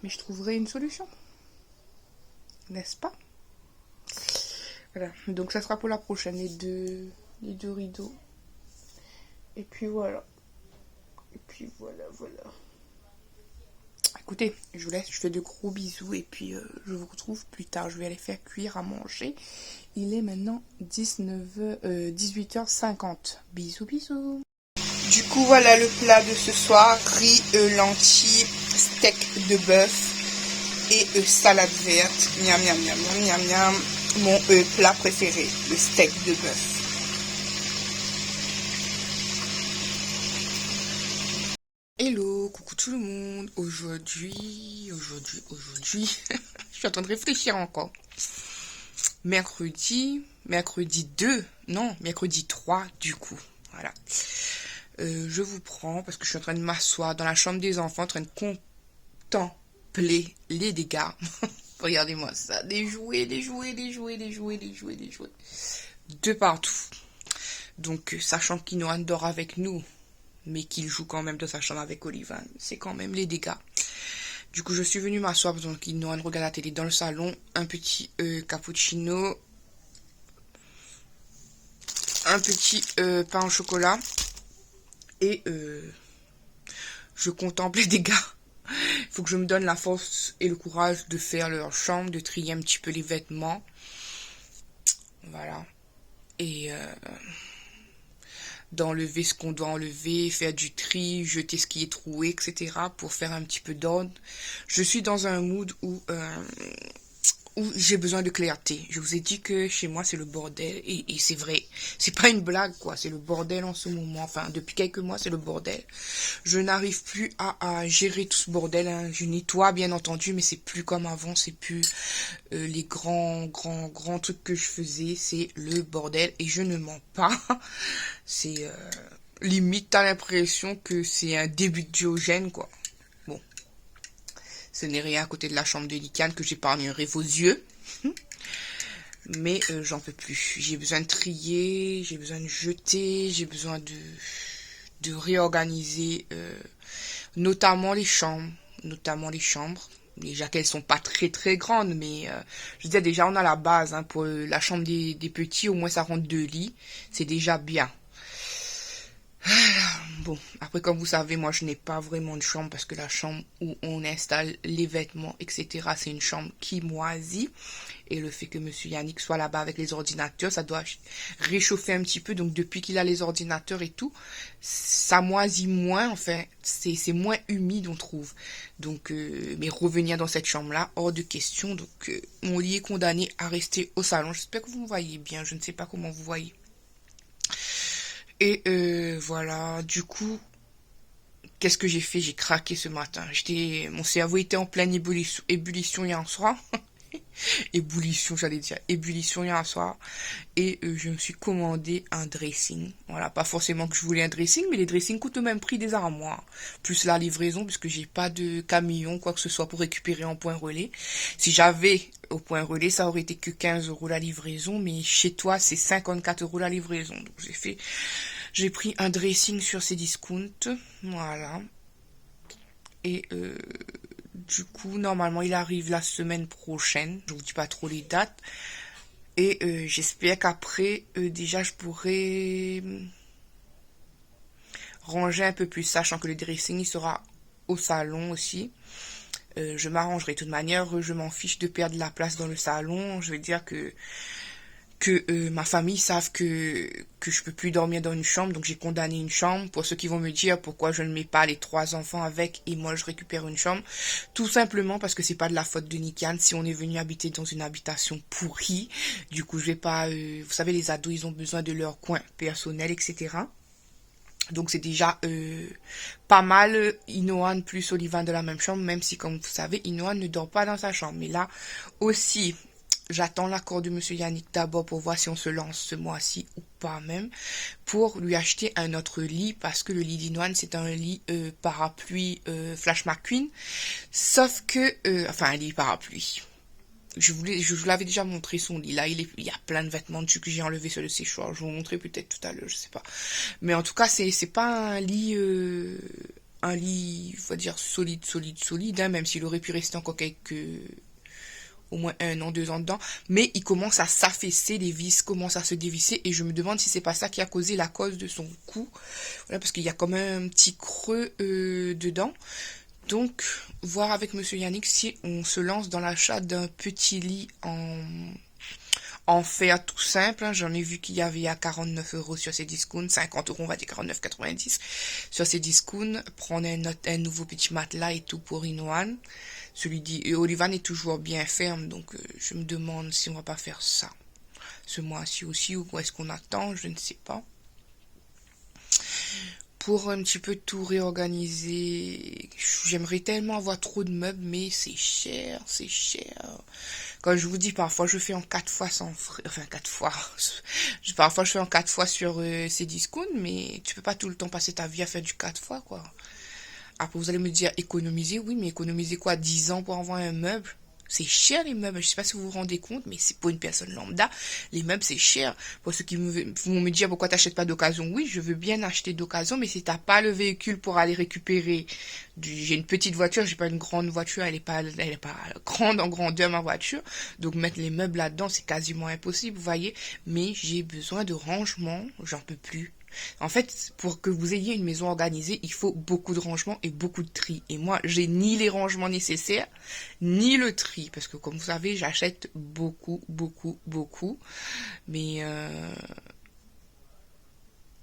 je trouverai une solution. n'est-ce pas? Voilà, donc ça sera pour la prochaine, les deux rideaux. Et puis voilà. Et puis voilà. Écoutez, je vous laisse, je fais de gros bisous et puis je vous retrouve plus tard. Je vais aller faire cuire à manger. Il est maintenant 18h50. Bisous. Du coup, voilà le plat de ce soir. Riz, lentilles, steak de bœuf et salade verte. Miam, miam, miam, miam, miam, miam. Mon plat préféré, le steak de bœuf. Hello, coucou tout le monde. Aujourd'hui, je suis en train de réfléchir encore. Mercredi 3 du coup. Voilà. Je vous prends parce que je suis en train de m'asseoir dans la chambre des enfants, en train de contempler les dégâts. Regardez-moi ça, des jouets. De partout. Donc, sachant qu'Inoan dort avec nous, mais qu'il joue quand même dans sa chambre avec Olivan, c'est quand même les dégâts. Du coup, je suis venue m'asseoir, donc Inoan regarde la télé dans le salon, un petit cappuccino, un petit pain au chocolat, et je contemple les dégâts. Il faut que je me donne la force et le courage de faire leur chambre, de trier un petit peu les vêtements. Voilà. Et d'enlever ce qu'on doit enlever, faire du tri, jeter ce qui est troué, etc. pour faire un petit peu d'ordre. Je suis dans un mood où j'ai besoin de clarté. Je vous ai dit que chez moi c'est le bordel et c'est vrai. C'est pas une blague quoi, c'est le bordel en ce moment. Enfin, depuis quelques mois c'est le bordel. Je n'arrive plus à gérer tout ce bordel. Hein. Je nettoie bien entendu, mais c'est plus comme avant. C'est plus les grands trucs que je faisais. C'est le bordel et je ne mens pas. C'est limite t'as l'impression que c'est un début de Diogène quoi. Bon. Ce n'est rien à côté de la chambre de Nikan que j'épargnerai vos yeux. Mais j'en peux plus. J'ai besoin de trier, j'ai besoin de jeter, j'ai besoin de réorganiser notamment les chambres. Déjà qu'elles sont pas très grandes, mais je disais déjà on a la base. Hein, pour la chambre des petits, au moins ça rentre 2 lits. C'est déjà bien. Bon, après comme vous savez, moi je n'ai pas vraiment de chambre parce que la chambre où on installe les vêtements, etc. c'est une chambre qui moisit. Et le fait que monsieur Yannick soit là-bas avec les ordinateurs, ça doit réchauffer un petit peu. Donc depuis qu'il a les ordinateurs et tout, ça moisit moins, enfin c'est moins humide on trouve. Donc, mais revenir dans cette chambre-là, hors de question. Donc mon lit est condamné à rester au salon. J'espère que vous me voyez bien, je ne sais pas comment vous voyez. Et voilà, du coup, qu'est-ce que j'ai fait? J'ai craqué ce matin. Mon cerveau était en pleine ébullition hier soir. Ébullition hier soir. Et je me suis commandé un dressing. Voilà, pas forcément que je voulais un dressing, mais les dressings coûtent au même prix des armoires. Plus la livraison, puisque j'ai pas de camion, quoi que ce soit, pour récupérer en point relais. Si j'avais au point relais, ça aurait été que 15 € la livraison, mais chez toi, c'est 54 € la livraison. Donc j'ai pris un dressing sur ces discounts. Voilà. Et du coup, normalement, il arrive la semaine prochaine. Je vous dis pas trop les dates. Et j'espère qu'après, déjà, je pourrai ranger un peu plus, sachant que le dressing, il sera au salon aussi. Je m'arrangerai. De toute manière, je m'en fiche de perdre la place dans le salon. Je veux dire que ma famille savent que je peux plus dormir dans une chambre, donc j'ai condamné une chambre. Pour ceux qui vont me dire pourquoi je ne mets pas les 3 enfants avec et moi je récupère une chambre, tout simplement parce que c'est pas de la faute de Nikan si on est venu habiter dans une habitation pourrie. Du coup je vais pas, vous savez les ados ils ont besoin de leur coin personnel, etc. Donc c'est déjà pas mal. Inoan plus Olivan de la même chambre, même si comme vous savez Inoan ne dort pas dans sa chambre. Mais là aussi j'attends l'accord de monsieur Yannick d'abord pour voir si on se lance ce mois-ci ou pas même, pour lui acheter un autre lit, parce que le lit d'Inoan c'est un lit parapluie Flash McQueen, sauf que, enfin un lit parapluie. Je vous l'avais déjà montré son lit, là il y a plein de vêtements dessus que j'ai enlevé sur le séchoir, je vais vous montrer peut-être tout à l'heure, je sais pas. Mais en tout cas c'est pas un lit, on va dire solide, hein, même s'il aurait pu rester encore quelques au moins 1 an, 2 ans dedans, mais il commence à s'affaisser, les vis commencent à se dévisser, et je me demande si c'est pas ça qui a causé la cause de son cou, voilà, parce qu'il y a quand même un petit creux dedans. Donc, voir avec Monsieur Yannick si on se lance dans l'achat d'un petit lit en fer tout simple, hein. J'en ai vu qu'il y avait à 49 € sur ces discounts, 50 €, on va dire 49,90 sur ces discounts. Prendre un nouveau petit matelas et tout pour Inoan. Olivan est toujours bien ferme, donc je me demande si on va pas faire ça ce mois-ci aussi, ou est-ce qu'on attend, je ne sais pas. Pour un petit peu tout réorganiser, j'aimerais tellement avoir trop de meubles, mais c'est cher, c'est cher. Quand je vous dis, parfois je fais en 4 fois sans frais, enfin 4 fois, parfois je fais en 4 fois sur ces discounts, mais tu peux pas tout le temps passer ta vie à faire du 4 fois, quoi. Après vous allez me dire économiser, oui, mais économiser quoi, 10 ans pour avoir un meuble? C'est cher les meubles, je sais pas si vous vous rendez compte, mais c'est pour une personne lambda, les meubles c'est cher. Pour ceux qui vont me dire pourquoi t'achètes pas d'occasion, oui, je veux bien acheter d'occasion, mais si t'as pas le véhicule pour aller récupérer, j'ai une petite voiture, j'ai pas une grande voiture, elle est pas grande en grandeur ma voiture, donc mettre les meubles là-dedans c'est quasiment impossible, vous voyez, mais j'ai besoin de rangement, j'en peux plus. En fait, pour que vous ayez une maison organisée, il faut beaucoup de rangement et beaucoup de tri. Et moi, j'ai ni les rangements nécessaires, ni le tri. Parce que comme vous savez, j'achète beaucoup. Mais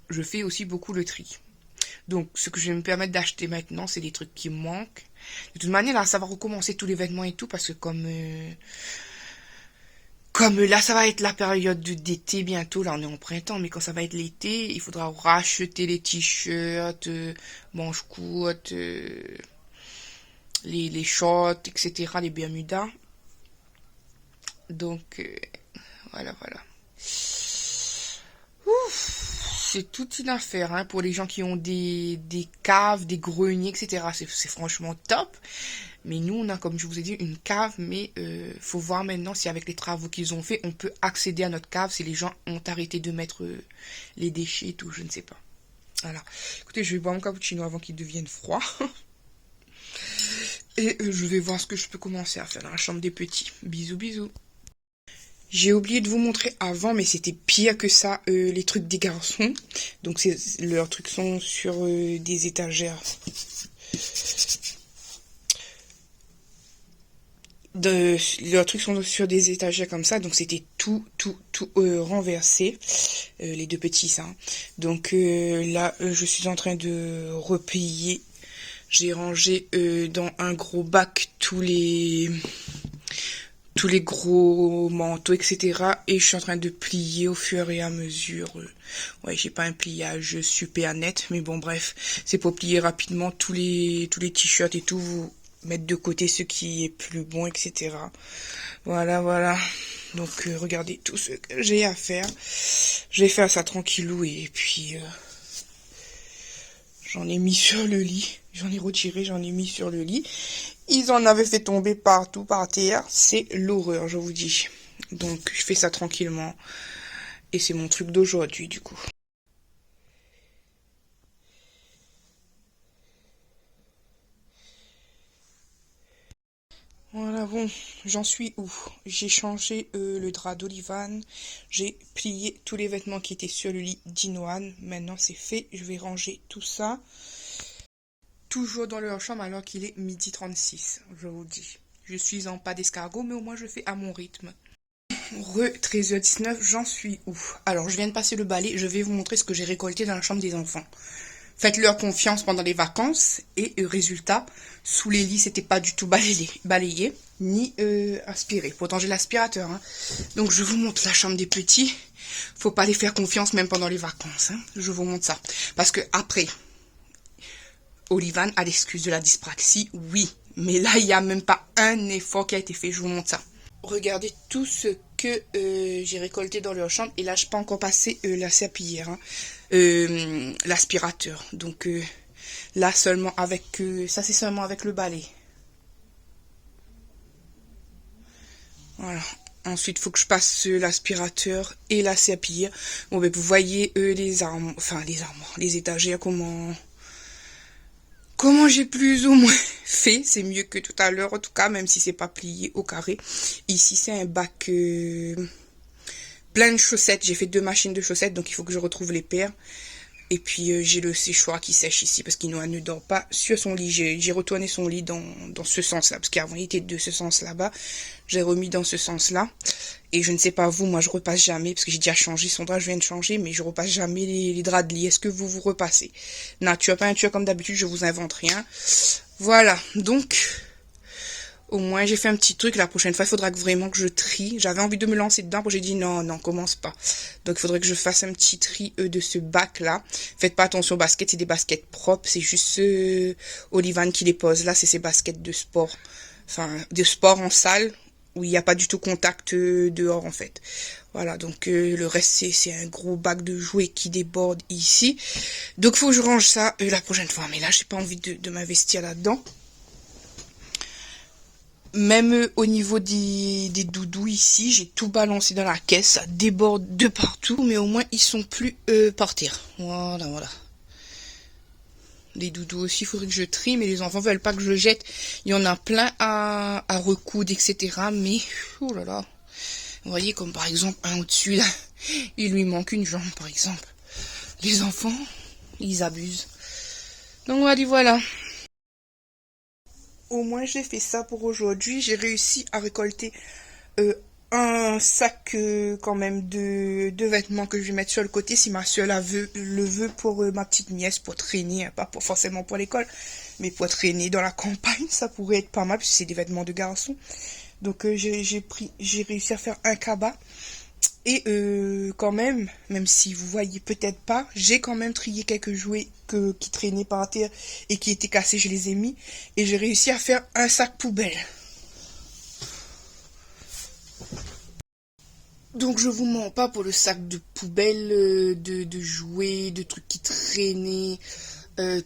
je fais aussi beaucoup le tri. Donc, ce que je vais me permettre d'acheter maintenant, c'est des trucs qui me manquent. De toute manière, là, ça va recommencer tous les vêtements et tout. Parce que comme là, ça va être la période d'été bientôt, là on est en printemps, mais quand ça va être l'été, il faudra racheter les t-shirts, manches courtes, les shorts, etc., les Bermudas. Donc, voilà. Ouf, c'est toute une affaire, hein, pour les gens qui ont des caves, des greniers, etc. C'est franchement top. Mais nous, on a, comme je vous ai dit, une cave, mais faut voir maintenant si avec les travaux qu'ils ont fait, on peut accéder à notre cave, si les gens ont arrêté de mettre les déchets et tout, je ne sais pas. Voilà. Écoutez, je vais boire mon cappuccino avant qu'il devienne froid. Et je vais voir ce que je peux commencer à faire dans la chambre des petits. Bisous. J'ai oublié de vous montrer avant, mais c'était pire que ça, les trucs des garçons. Donc, leurs trucs sont sur des étagères. Leurs trucs sont sur des étagères comme ça, donc c'était tout renversé, les deux petits ça. Donc là je suis en train de replier. J'ai rangé dans un gros bac tous les gros manteaux, etc. Et je suis en train de plier au fur et à mesure. Ouais, j'ai pas un pliage super net, mais bon bref, c'est pour plier rapidement tous les t-shirts et tout, vous mettre de côté ce qui est plus bon, etc. Voilà. Donc regardez tout ce que j'ai à faire. Je vais faire ça tranquillou et puis j'en ai mis sur le lit. J'en ai retiré, j'en ai mis sur le lit. Ils en avaient fait tomber partout par terre. C'est l'horreur, je vous dis. Donc je fais ça tranquillement. Et c'est mon truc d'aujourd'hui du coup. Voilà, bon, j'en suis où? J'ai changé le drap d'Olivan, j'ai plié tous les vêtements qui étaient sur le lit d'Inoan. Maintenant c'est fait, je vais ranger tout ça. Toujours dans leur chambre alors qu'il est 12h36, je vous dis. Je suis en pas d'escargot, mais au moins je fais à mon rythme. 13h19, j'en suis où? Alors je viens de passer le balai, je vais vous montrer ce que j'ai récolté dans la chambre des enfants. Faites-leur confiance pendant les vacances et résultat, sous les lits, c'était pas du tout balayé ni aspiré. Pourtant, j'ai l'aspirateur. Hein. Donc, je vous montre la chambre des petits. Faut pas les faire confiance même pendant les vacances. Hein. Je vous montre ça. Parce que après, Olivan a l'excuse de la dyspraxie, oui. Mais là, il n'y a même pas un effort qui a été fait. Je vous montre ça. Regardez tout ce que j'ai récolté dans leur chambre. Et là, je peux encore passer la serpillière. Hein. L'aspirateur. Donc là seulement avec ça c'est seulement avec le balai. Voilà. Ensuite faut que je passe l'aspirateur et la serpillière. Bon ben vous voyez les armoires, les étagères comment j'ai plus ou moins fait, c'est mieux que tout à l'heure en tout cas, même si c'est pas plié au carré. Ici c'est un bac plein de chaussettes, j'ai fait 2 machines de chaussettes, donc il faut que je retrouve les paires. Et puis j'ai le séchoir qui sèche ici parce qu'il ne dort pas sur son lit. J'ai retourné son lit dans ce sens-là, parce qu'avant il était de ce sens là-bas. J'ai remis dans ce sens-là. Et je ne sais pas vous, moi je repasse jamais, parce que j'ai déjà changé son drap, je viens de changer, mais je repasse jamais les draps de lit. Est-ce que vous repassez? Nature, peinture comme d'habitude, je vous invente rien. Voilà, donc... Au moins, j'ai fait un petit truc. La prochaine fois, il faudra vraiment que je trie. J'avais envie de me lancer dedans, j'ai dit non, commence pas. Donc, il faudrait que je fasse un petit tri de ce bac-là. Faites pas attention aux baskets, c'est des baskets propres. C'est juste Olivane qui les pose. Là, c'est ces baskets de sport. Enfin, de sport en salle, où il n'y a pas du tout contact dehors, en fait. Voilà, donc le reste, c'est un gros bac de jouets qui déborde ici. Donc, il faut que je range ça la prochaine fois. Mais là, j'ai pas envie de m'investir là-dedans. Même au niveau des doudous ici, j'ai tout balancé dans la caisse, ça déborde de partout, mais au moins ils sont plus par terre. Voilà. Les doudous aussi, il faudrait que je trie, mais les enfants veulent pas que je jette. Il y en a plein à recoudre, etc. Mais, oh là là. Vous voyez, comme par exemple, un au-dessus, là, il lui manque une jambe, par exemple. Les enfants, ils abusent. Donc voilà. Au moins, j'ai fait ça pour aujourd'hui. J'ai réussi à récolter un sac quand même de vêtements que je vais mettre sur le côté si ma soeur le veut pour ma petite nièce, pour traîner, hein, pas forcément pour l'école, mais pour traîner dans la campagne, ça pourrait être pas mal, parce que c'est des vêtements de garçon. Donc j'ai réussi à faire un cabas. Et quand même si vous voyez peut-être pas, j'ai quand même trié quelques jouets qui traînaient par terre et qui étaient cassés, je les ai mis. Et j'ai réussi à faire un sac poubelle. Donc je vous mens pas pour le sac de poubelle, de jouets, de trucs qui traînaient.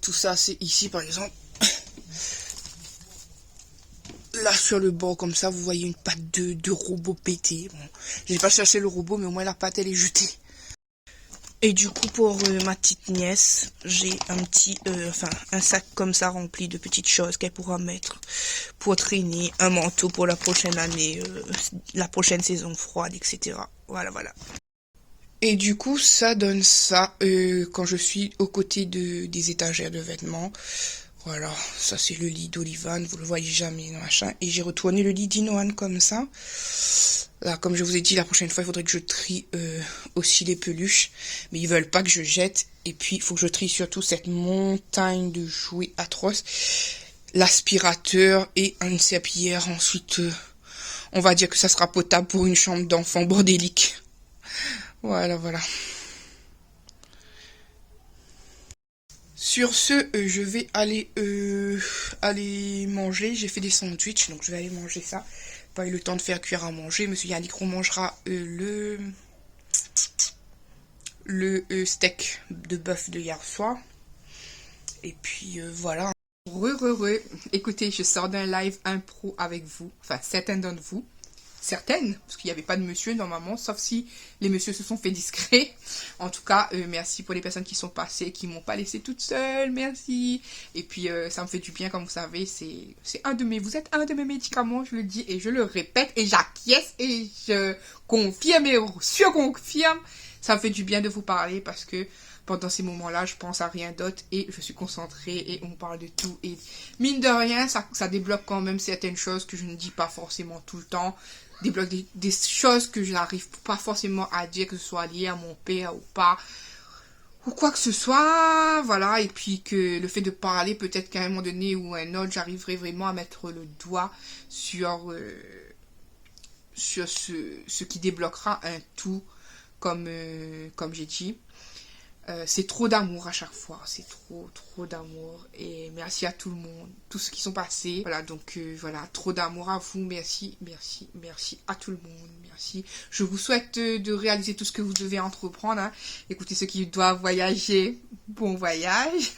Tout ça, c'est ici par exemple. Là sur le bord comme ça, vous voyez une patte de robot pété. Bon, j'ai pas cherché le robot, mais au moins la patte elle est jetée. Et du coup pour ma petite nièce, j'ai un sac comme ça rempli de petites choses qu'elle pourra mettre pour traîner, un manteau pour la prochaine année, la prochaine saison froide, etc. Voilà. Et du coup ça donne ça quand je suis aux côtés des étagères de vêtements. Voilà, ça c'est le lit d'Olivane, vous le voyez jamais, machin. Et j'ai retourné le lit d'Inoane comme ça. Là, comme je vous ai dit, la prochaine fois, il faudrait que je trie aussi les peluches. Mais ils veulent pas que je jette. Et puis, il faut que je trie surtout cette montagne de jouets atroces. L'aspirateur et une serpillière. Ensuite, on va dire que ça sera potable pour une chambre d'enfant bordélique. Voilà. Sur ce, je vais aller manger. J'ai fait des sandwichs, donc je vais aller manger ça. Pas eu le temps de faire cuire à manger. Monsieur Yannick mangera le steak de bœuf de hier soir. Et puis voilà. Écoutez, je sors d'un live impro avec vous. Enfin, certains d'entre vous. Certaines, parce qu'il n'y avait pas de monsieur normalement, sauf si les messieurs se sont fait discrets. En tout cas, merci pour les personnes qui sont passées, qui m'ont pas laissé toute seule, merci. Et puis ça me fait du bien, comme vous savez, vous êtes un de mes médicaments, je le dis et je le répète et j'acquiesce et je confirme et surconfirme. Ça me fait du bien de vous parler parce que pendant ces moments-là, je pense à rien d'autre et je suis concentrée et on parle de tout. Et mine de rien, ça débloque quand même certaines choses que je ne dis pas forcément tout le temps. Débloque des choses que je n'arrive pas forcément à dire, que ce soit lié à mon père ou pas, ou quoi que ce soit, voilà. Et puis que le fait de parler, peut-être qu'à un moment donné ou un autre, j'arriverai vraiment à mettre le doigt sur ce qui débloquera un tout, comme j'ai dit. C'est trop d'amour à chaque fois, c'est trop d'amour et merci à tout le monde, tous ceux qui sont passés, voilà, donc voilà, trop d'amour à vous, merci à tout le monde, merci, je vous souhaite de réaliser tout ce que vous devez entreprendre, hein. Écoutez, ceux qui doivent voyager, bon voyage,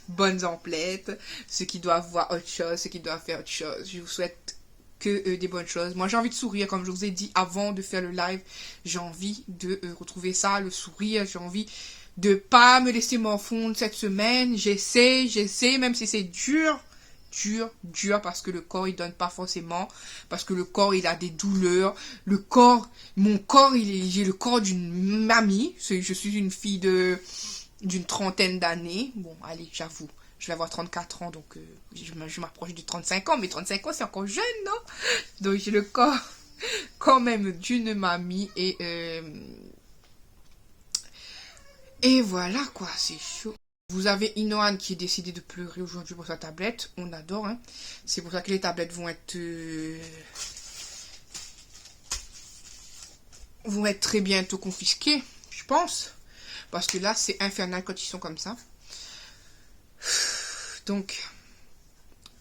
bonnes emplettes, ceux qui doivent voir autre chose, ceux qui doivent faire autre chose, je vous souhaite que des bonnes choses. Moi j'ai envie de sourire, comme je vous ai dit avant de faire le live, j'ai envie de retrouver ça, le sourire, j'ai envie de pas me laisser morfondre cette semaine. J'essaie, même si c'est dur, dur parce que le corps il donne pas forcément, parce que le corps il a des douleurs, le corps, mon corps j'ai le corps d'une mamie, je suis une fille d'une trentaine d'années, bon allez j'avoue, je vais avoir 34 ans donc je m'approche du 35 ans, mais 35 ans c'est encore jeune non, donc j'ai le corps quand même d'une mamie et voilà quoi, c'est chaud. Vous avez Inoan qui est décidé de pleurer aujourd'hui pour sa tablette. On adore, hein. C'est pour ça que les tablettes vont être très bientôt confisquées, je pense. Parce que là, c'est infernal quand ils sont comme ça. Donc,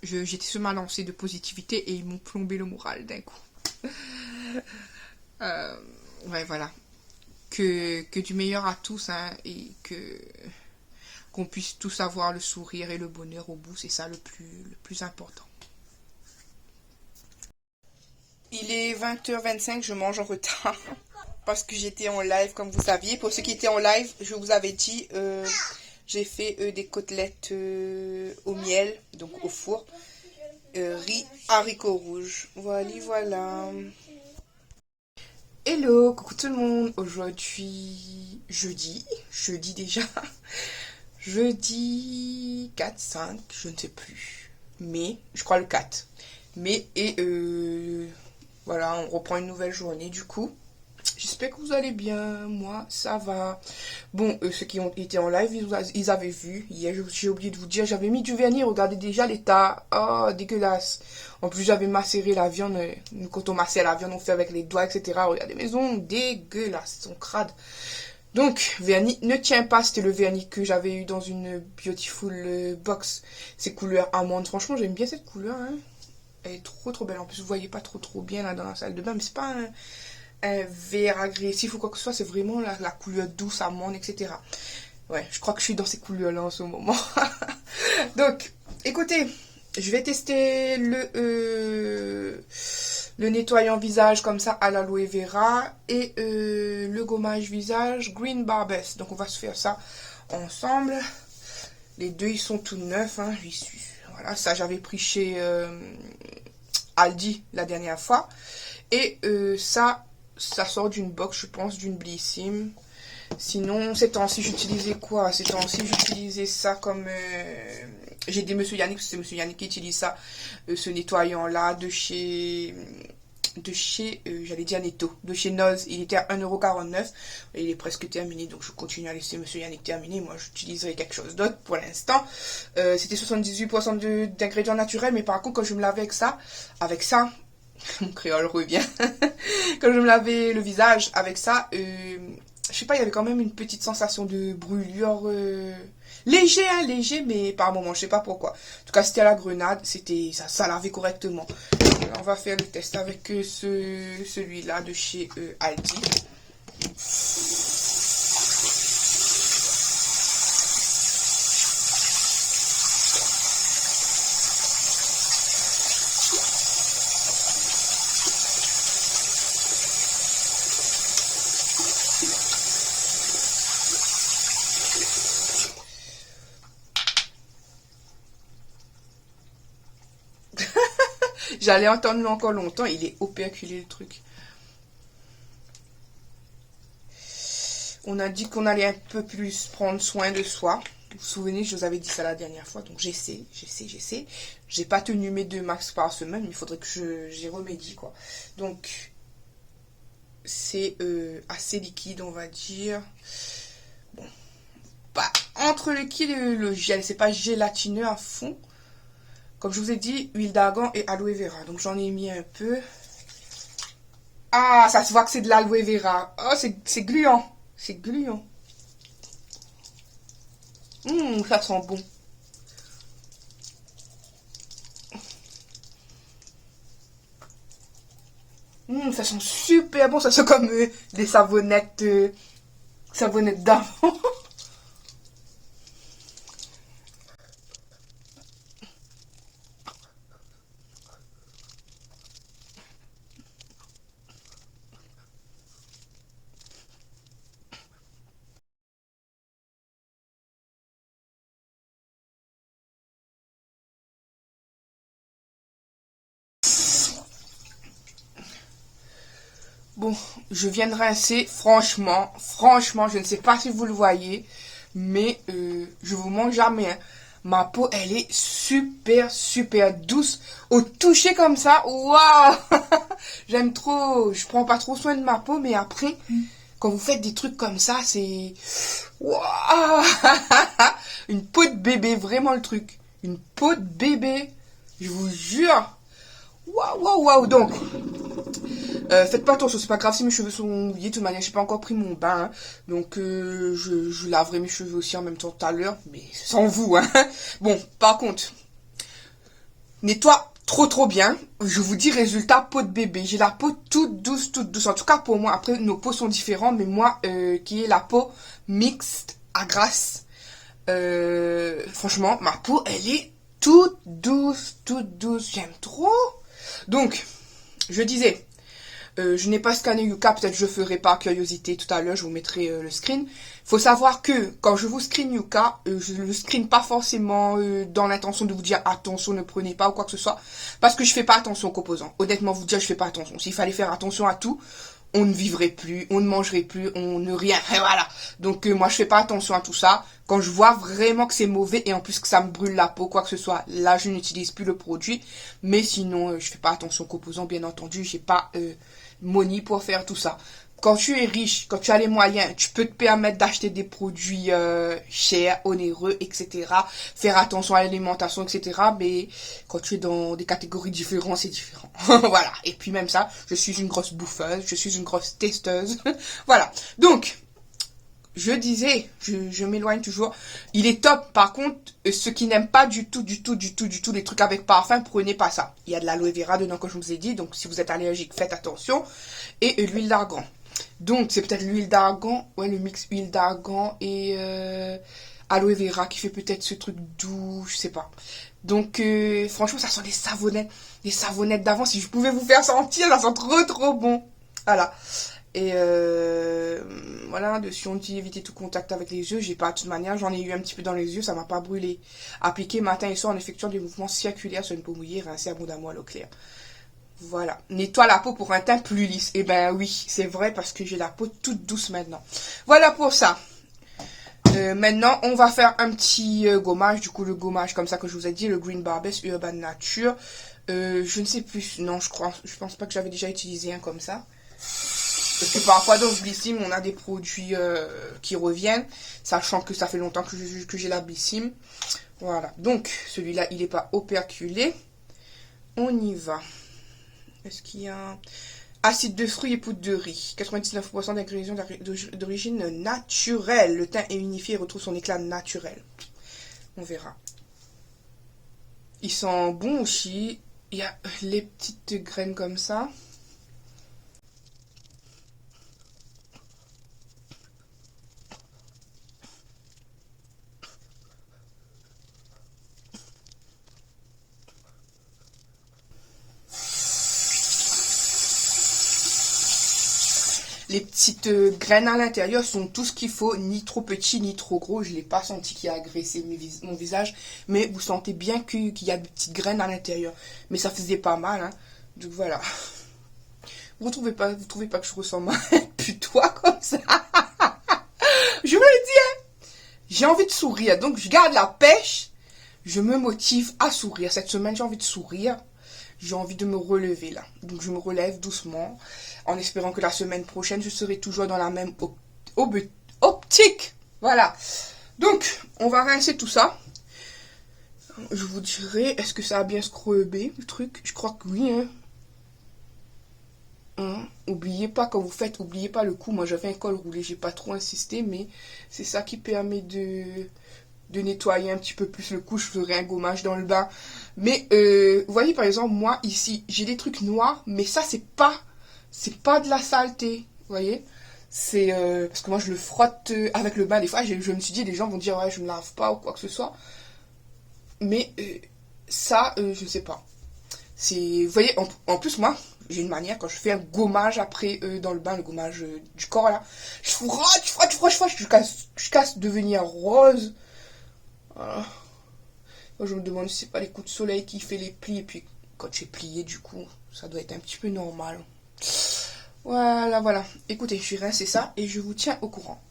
j'étais sur ma lancée de positivité et ils m'ont plombé le moral d'un coup. Ouais, voilà. Que du meilleur à tous, hein, et qu'on puisse tous avoir le sourire et le bonheur au bout, c'est ça le plus important. Il est 20h25, je mange en retard parce que j'étais en live comme vous saviez. Pour ceux qui étaient en live, je vous avais dit, j'ai fait des côtelettes au miel, donc au four, riz, haricots rouges. Voilà. Hello, coucou tout le monde. Aujourd'hui, jeudi déjà. Jeudi 4, 5, je ne sais plus. Mais, je crois le 4. Mais, voilà, on reprend une nouvelle journée du coup. J'espère que vous allez bien. Moi, ça va. Bon, ceux qui ont été en live, ils avaient vu. Hier, j'ai oublié de vous dire, j'avais mis du vernis. Regardez déjà l'état. Oh, dégueulasse. En plus, j'avais macéré la viande. Quand on macère la viande, on fait avec les doigts, etc. Regardez mes ongles. Dégueulasse. Ils sont crades. Donc, vernis ne tient pas. C'était le vernis que j'avais eu dans une Beautiful box. C'est couleur amande. Franchement, j'aime bien cette couleur. Hein. Elle est trop belle. En plus, vous voyez pas trop bien là dans la salle de bain. Mais c'est pas un vert agressif ou quoi que ce soit. C'est vraiment la couleur douce, amande, etc. Ouais, je crois que je suis dans ces couleurs-là en ce moment. Donc, écoutez, je vais tester le nettoyant visage comme ça à l'aloe vera et le gommage visage Green Barbest. Donc on va se faire ça ensemble. Les deux ils sont tout neufs, hein. Voilà, ça j'avais pris chez Aldi la dernière fois. Et ça sort d'une box, je pense, d'une Blissim. Sinon, ces temps-ci, j'utilisais quoi? Ces temps-ci, j'utilisais ça comme... j'ai des Monsieur Yannick, c'est Monsieur Yannick qui utilise ça, ce nettoyant-là, de chez j'allais dire Netto, de chez Noz. Il était à 1,49 €. Il est presque terminé, donc je continue à laisser Monsieur Yannick terminer. Moi, j'utiliserai quelque chose d'autre pour l'instant. C'était 78% d'ingrédients naturels, mais par contre, quand je me lavais avec ça, mon créole revient. Quand je me lavais le visage avec ça, je sais pas, il y avait quand même une petite sensation de brûlure léger, hein, léger, mais par moment, je sais pas pourquoi. En tout cas, c'était à la grenade, ça lavait correctement. Alors, on va faire le test avec celui-là de chez Aldi. J'allais entendre encore longtemps, il est operculé le truc. On a dit qu'on allait un peu plus prendre soin de soi. Vous vous souvenez, je vous avais dit ça la dernière fois, donc j'essaie. J'ai pas tenu mes 2 max par semaine, mais il faudrait que j'y remédie, quoi. Donc, c'est assez liquide, on va dire. Bon, bah, entre le liquide et le gel, c'est pas gélatineux à fond. Comme je vous ai dit, huile d'argan et aloe vera. Donc j'en ai mis un peu. Ah, ça se voit que c'est de l'aloe vera. Oh, c'est gluant. C'est gluant. Ça sent bon. Ça sent super bon. Ça sent comme des savonnettes d'avant. Bon, je viens de rincer, franchement, je ne sais pas si vous le voyez, mais je vous mens jamais, hein. Ma peau, elle est super douce. Au toucher comme ça, waouh. J'aime trop, je prends pas trop soin de ma peau, mais après, quand vous faites des trucs comme ça, c'est... Waouh. Une peau de bébé, vraiment le truc. Une peau de bébé, je vous jure. Waouh. Donc... faites pas attention, c'est pas grave si mes cheveux sont mouillés. De toute manière, j'ai pas encore pris mon bain. Hein. Donc, je laverai mes cheveux aussi en même temps tout à l'heure. Mais sans vous, hein. Bon, par contre, nettoie trop bien. Je vous dis, résultat, peau de bébé. J'ai la peau toute douce. En tout cas, pour moi, après, nos peaux sont différentes. Mais moi, qui ai la peau mixte à grasse, franchement, ma peau, elle est toute douce. J'aime trop. Donc, je disais... je n'ai pas scanné Yuka, peut-être je ferai par curiosité tout à l'heure, je vous mettrai le screen. Faut savoir que quand je vous screen Yuka, je ne le screen pas forcément dans l'intention de vous dire attention, ne prenez pas ou quoi que ce soit, parce que je fais pas attention aux composants. Honnêtement, vous dire, je fais pas attention. S'il fallait faire attention à tout, on ne vivrait plus, on ne mangerait plus, on ne rien, et voilà. Donc moi je fais pas attention à tout ça. Quand je vois vraiment que c'est mauvais et en plus que ça me brûle la peau, quoi que ce soit, là je n'utilise plus le produit. Mais sinon je fais pas attention aux composants, bien entendu, j'ai pas money pour faire tout ça. Quand tu es riche, quand tu as les moyens, tu peux te permettre d'acheter des produits chers, onéreux, etc. Faire attention à l'alimentation, etc. Mais quand tu es dans des catégories différentes, c'est différent. Voilà. Et puis même ça, je suis une grosse bouffeuse, je suis une grosse testeuse. Voilà. Donc, je disais, je m'éloigne toujours. Il est top. Par contre, ceux qui n'aiment pas du tout les trucs avec parfum, prenez pas ça. Il y a de l'aloe vera dedans, comme je vous ai dit. Donc, si vous êtes allergique, faites attention. Et l'huile d'argan. Donc, c'est peut-être l'huile d'argan. Ouais, le mix huile d'argan et aloe vera qui fait peut-être ce truc doux. Je sais pas. Donc, franchement, ça sent des savonnettes. Des savonnettes d'avant. Si je pouvais vous faire sentir, ça sent trop bon. Voilà. Et voilà, dessus on dit éviter tout contact avec les yeux. J'ai pas, de toute manière, j'en ai eu un petit peu dans les yeux, ça m'a pas brûlé. Appliquer matin et soir en effectuant des mouvements circulaires sur une peau mouillée, rincer abondamment à l'eau claire. Voilà, nettoie la peau pour un teint plus lisse. Et ben oui, c'est vrai parce que j'ai la peau toute douce maintenant. Voilà pour ça. Maintenant, on va faire un petit gommage. Du coup, le gommage comme ça que je vous ai dit, le Green Barbest Urban Nature. Je ne sais plus, non, je pense pas que j'avais déjà utilisé un comme ça. Parce que parfois dans Blissim, on a des produits qui reviennent, sachant que ça fait longtemps que j'ai la Blissim. Voilà, donc celui-là, il n'est pas operculé. On y va. Est-ce qu'il y a acide de fruits et poudre de riz. 99% d'ingrédients d'origine naturelle. Le teint est unifié et retrouve son éclat naturel. On verra. Il sent bon aussi. Il y a les petites graines comme ça. Les petites graines à l'intérieur sont tout ce qu'il faut, ni trop petit, ni trop gros. Je ne l'ai pas senti qui a agressé mon visage, mais vous sentez bien qu'il y a des petites graines à l'intérieur. Mais ça faisait pas mal, hein. Donc voilà. Vous trouvez pas que je ressemble à un putois comme ça? Je vous le dis, hein. J'ai envie de sourire, donc je garde la pêche. Je me motive à sourire. Cette semaine, j'ai envie de sourire. J'ai envie de me relever là. Donc je me relève doucement. En espérant que la semaine prochaine, je serai toujours dans la même optique. Voilà. Donc, on va rincer tout ça. Je vous dirai, est-ce que ça a bien scrubbé le truc? Je crois que oui. Oubliez pas, quand vous faites, oubliez pas le coup. Moi, j'avais un col roulé. J'ai pas trop insisté, mais c'est ça qui permet de nettoyer un petit peu plus le cou. Je ferai un gommage dans le bain. Mais, vous voyez, par exemple, moi, ici, j'ai des trucs noirs. Mais ça, c'est pas de la saleté, vous voyez. C'est parce que moi je le frotte avec le bain. Des fois je me suis dit, les gens vont dire ouais je me lave pas ou quoi que ce soit. Mais ça je ne sais pas. C'est, vous voyez, en plus moi j'ai une manière quand je fais un gommage après dans le bain, le gommage du corps là, je frotte jusqu'à devenir rose. Voilà. Moi, je me demande si c'est pas les coups de soleil qui fait les plis, et puis quand j'ai plié du coup ça doit être un petit peu normal. Voilà, voilà. Écoutez, je vais rincer ça et je vous tiens au courant.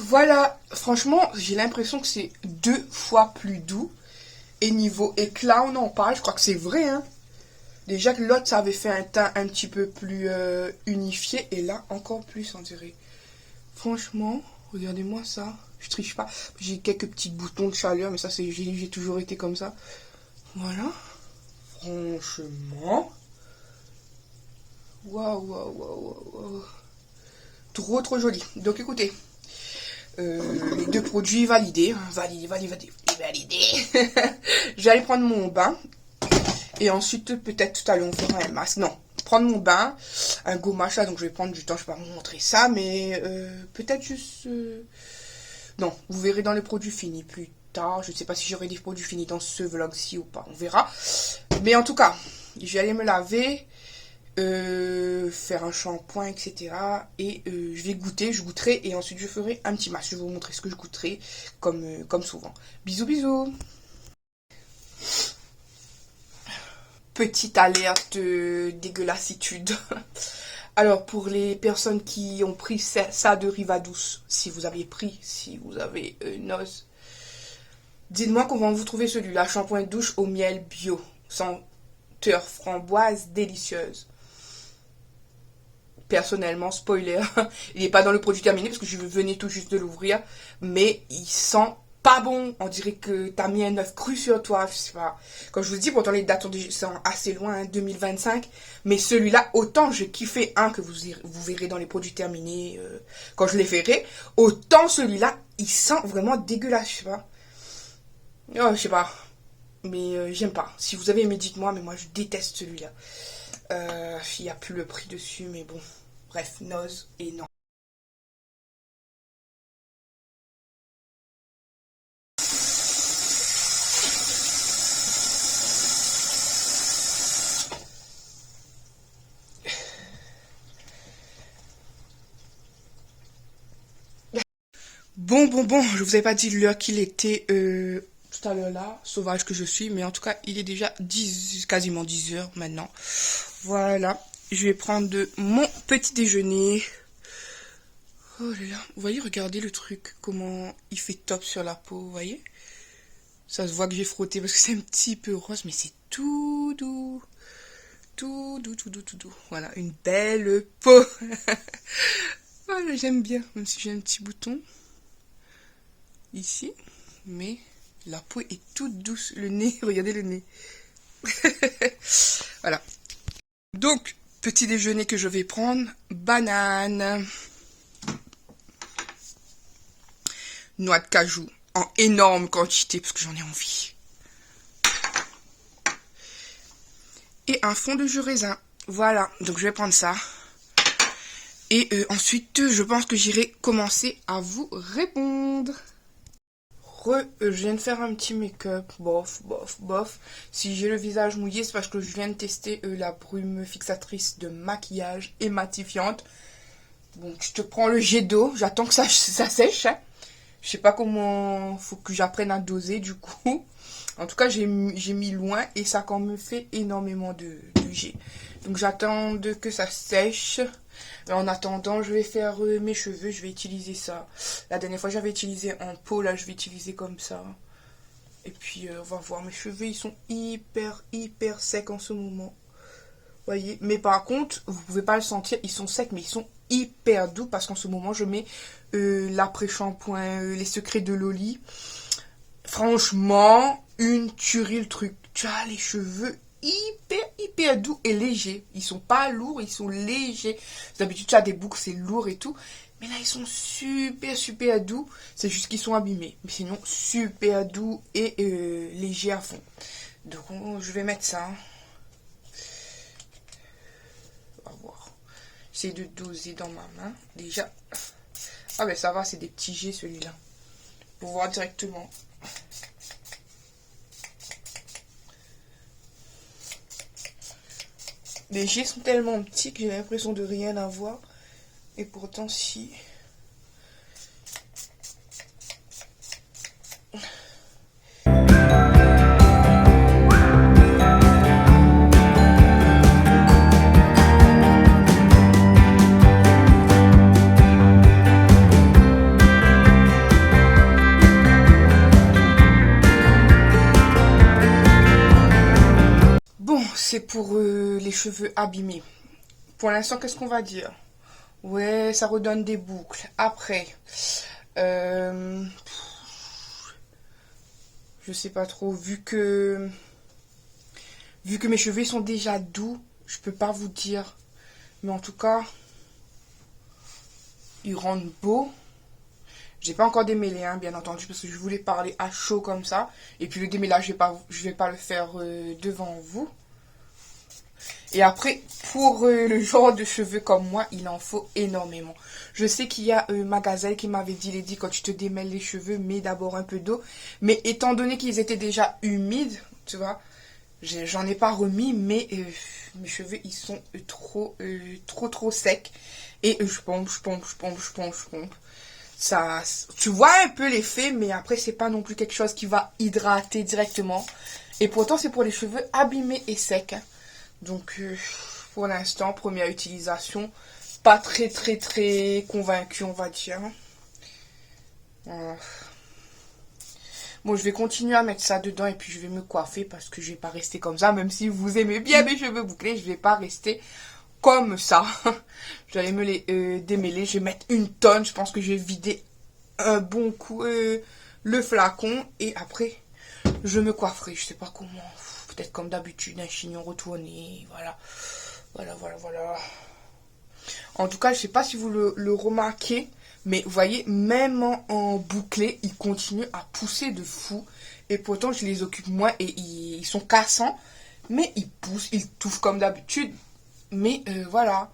Voilà, franchement, j'ai l'impression que c'est 2 fois plus doux. Et niveau éclat, on en parle, je crois que c'est vrai, hein. Déjà que l'autre, ça avait fait un teint un petit peu plus unifié. Et là, encore plus, on dirait. Franchement, regardez-moi ça. Je triche pas. J'ai quelques petits boutons de chaleur, mais ça, c'est j'ai toujours été comme ça. Voilà. Franchement. Waouh, waouh, waouh, waouh. Trop, trop joli. Donc, écoutez. Les 2 produits validés. Validés. J'allais prendre mon bain. Et ensuite, peut-être tout à l'heure, on fera un masque. Non, prendre mon bain, un gommage là, donc je vais prendre du temps, je vais pas vous montrer ça, mais peut-être juste... Non, vous verrez dans les produits finis plus tard. Je ne sais pas si j'aurai des produits finis dans ce vlog-ci ou pas, on verra. Mais en tout cas, je vais aller me laver, faire un shampoing, etc. Et je vais goûter, je goûterai et ensuite je ferai un petit masque. Je vais vous montrer ce que je goûterai comme souvent. Bisous, bisous. Petite alerte dégueulassitude. Alors, pour les personnes qui ont pris ça de Rivadouce, si vous avez Nose, dites-moi comment vous trouvez celui-là. Shampoing de douche au miel bio, senteur framboise délicieuse. Personnellement, spoiler, il n'est pas dans le produit terminé parce que je venais tout juste de l'ouvrir, mais il sent pas bon. On dirait que t'as mis un œuf cru sur toi, je sais pas. Comme je vous dis, pourtant les dates sont assez loin, hein, 2025. Mais celui-là, autant j'ai kiffé un que vous verrez dans les produits terminés quand je les verrai, autant celui-là, il sent vraiment dégueulasse, je sais pas. Oh, je sais pas. Mais j'aime pas. Si vous avez aimé, dites-moi, mais moi je déteste celui-là. Il n'y a plus le prix dessus, mais bon. Bref, Nose et non. Bon, je vous avais pas dit l'heure qu'il était tout à l'heure là, sauvage que je suis, mais en tout cas, il est déjà quasiment 10 heures maintenant. Voilà, je vais prendre mon petit déjeuner. Oh là là, vous voyez, regardez le truc, comment il fait top sur la peau, vous voyez? Ça se voit que j'ai frotté parce que c'est un petit peu rose, mais c'est tout doux. Tout doux. Voilà, une belle peau. Voilà, j'aime bien, même si j'ai un petit bouton ici, mais la peau est toute douce. Le nez, regardez le nez. Voilà. Donc, petit déjeuner que je vais prendre, banane, noix de cajou en énorme quantité parce que j'en ai envie. Et un fond de jus raisin. Voilà, donc je vais prendre ça. Et ensuite, je pense que j'irai commencer à vous répondre. Je viens de faire un petit make-up, bof. Si j'ai le visage mouillé, c'est parce que je viens de tester la brume fixatrice de maquillage et matifiante. Bon, je te prends le jet d'eau, j'attends que ça sèche. Hein. Je sais pas comment, faut que j'apprenne à doser du coup. En tout cas, j'ai mis loin et ça quand même fait énormément de jet. Donc j'attends que ça sèche. En attendant, je vais faire mes cheveux, je vais utiliser ça. La dernière fois, j'avais utilisé en pot, là, je vais utiliser comme ça. Et puis, on va voir, mes cheveux, ils sont hyper secs en ce moment. Vous voyez, mais par contre, vous pouvez pas le sentir, ils sont secs, mais ils sont hyper doux parce qu'en ce moment, je mets l'après-shampoing, les secrets de Loli. Franchement, une tuerie le truc. Tu as les cheveux hyper doux et légers. Ils sont pas lourds, ils sont légers. D'habitude, tu as des boucles, c'est lourd et tout. Mais là, ils sont super doux. C'est juste qu'ils sont abîmés. Mais sinon, super doux et légers à fond. Donc, je vais mettre ça. On va voir. J'essaie de doser dans ma main. Déjà. Ah ben ça va, c'est des petits jets celui-là. Pour voir directement. Les jets sont tellement petits que j'ai l'impression de rien avoir. Et pourtant, si... C'est pour les cheveux abîmés. Pour l'instant, qu'est-ce qu'on va dire? Ouais, ça redonne des boucles. Après, je sais pas trop. Vu que mes cheveux sont déjà doux, je peux pas vous dire. Mais en tout cas, ils rendent beaux. J'ai pas encore démêlé, hein, bien entendu, parce que je voulais parler à chaud comme ça. Et puis le démêlage, je vais pas le faire devant vous. Et après, pour le genre de cheveux comme moi, il en faut énormément. Je sais qu'il y a Magazel qui m'avait dit, Lady, quand tu te démêles les cheveux, mets d'abord un peu d'eau. Mais étant donné qu'ils étaient déjà humides, tu vois, j'en ai pas remis, mais mes cheveux, ils sont trop secs. Et je pompe. Ça, tu vois un peu l'effet, mais après, c'est pas non plus quelque chose qui va hydrater directement. Et pourtant, c'est pour les cheveux abîmés et secs. Donc, pour l'instant, première utilisation, pas très convaincu, on va dire. Bon, je vais continuer à mettre ça dedans et puis je vais me coiffer parce que je vais pas rester comme ça. Même si vous aimez bien mes cheveux bouclés, je vais pas rester comme ça. Je vais aller me les démêler. Je vais mettre une tonne. Je pense que je vais vider un bon coup le flacon et après, je me coifferai. Je sais pas comment. Peut-être comme d'habitude, un chignon retourné, voilà. En tout cas, je sais pas si vous le remarquez, mais vous voyez, même en bouclé, ils continuent à pousser de fou. Et pourtant, je les occupe moins et ils sont cassants, mais ils poussent, ils touffent comme d'habitude. Mais voilà.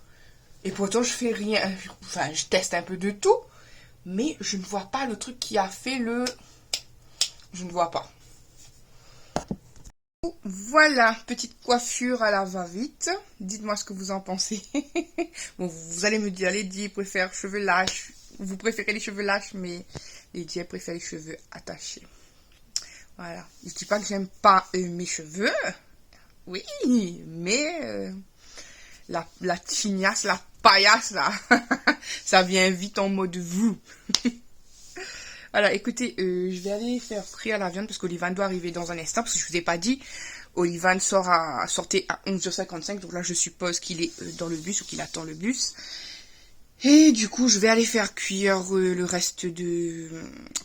Et pourtant, je fais rien. Enfin, je teste un peu de tout, mais je ne vois pas le truc qui a fait le... Je ne vois pas. Voilà, petite coiffure à la va-vite. Dites-moi ce que vous en pensez. Bon, vous allez me dire, Lady préfère cheveux lâches. Vous préférez les cheveux lâches, mais Lady préfère les cheveux attachés. Voilà. Je dis pas que j'aime pas mes cheveux. Oui, mais la tignasse, la paillasse, là, ça vient vite en mode vous. Voilà, écoutez, je vais aller faire frire la viande parce qu'Olivan doit arriver dans un instant. Parce que je vous ai pas dit, Olivan sortait à 11h55. Donc là, je suppose qu'il est dans le bus ou qu'il attend le bus. Et du coup, je vais aller faire cuire le reste de...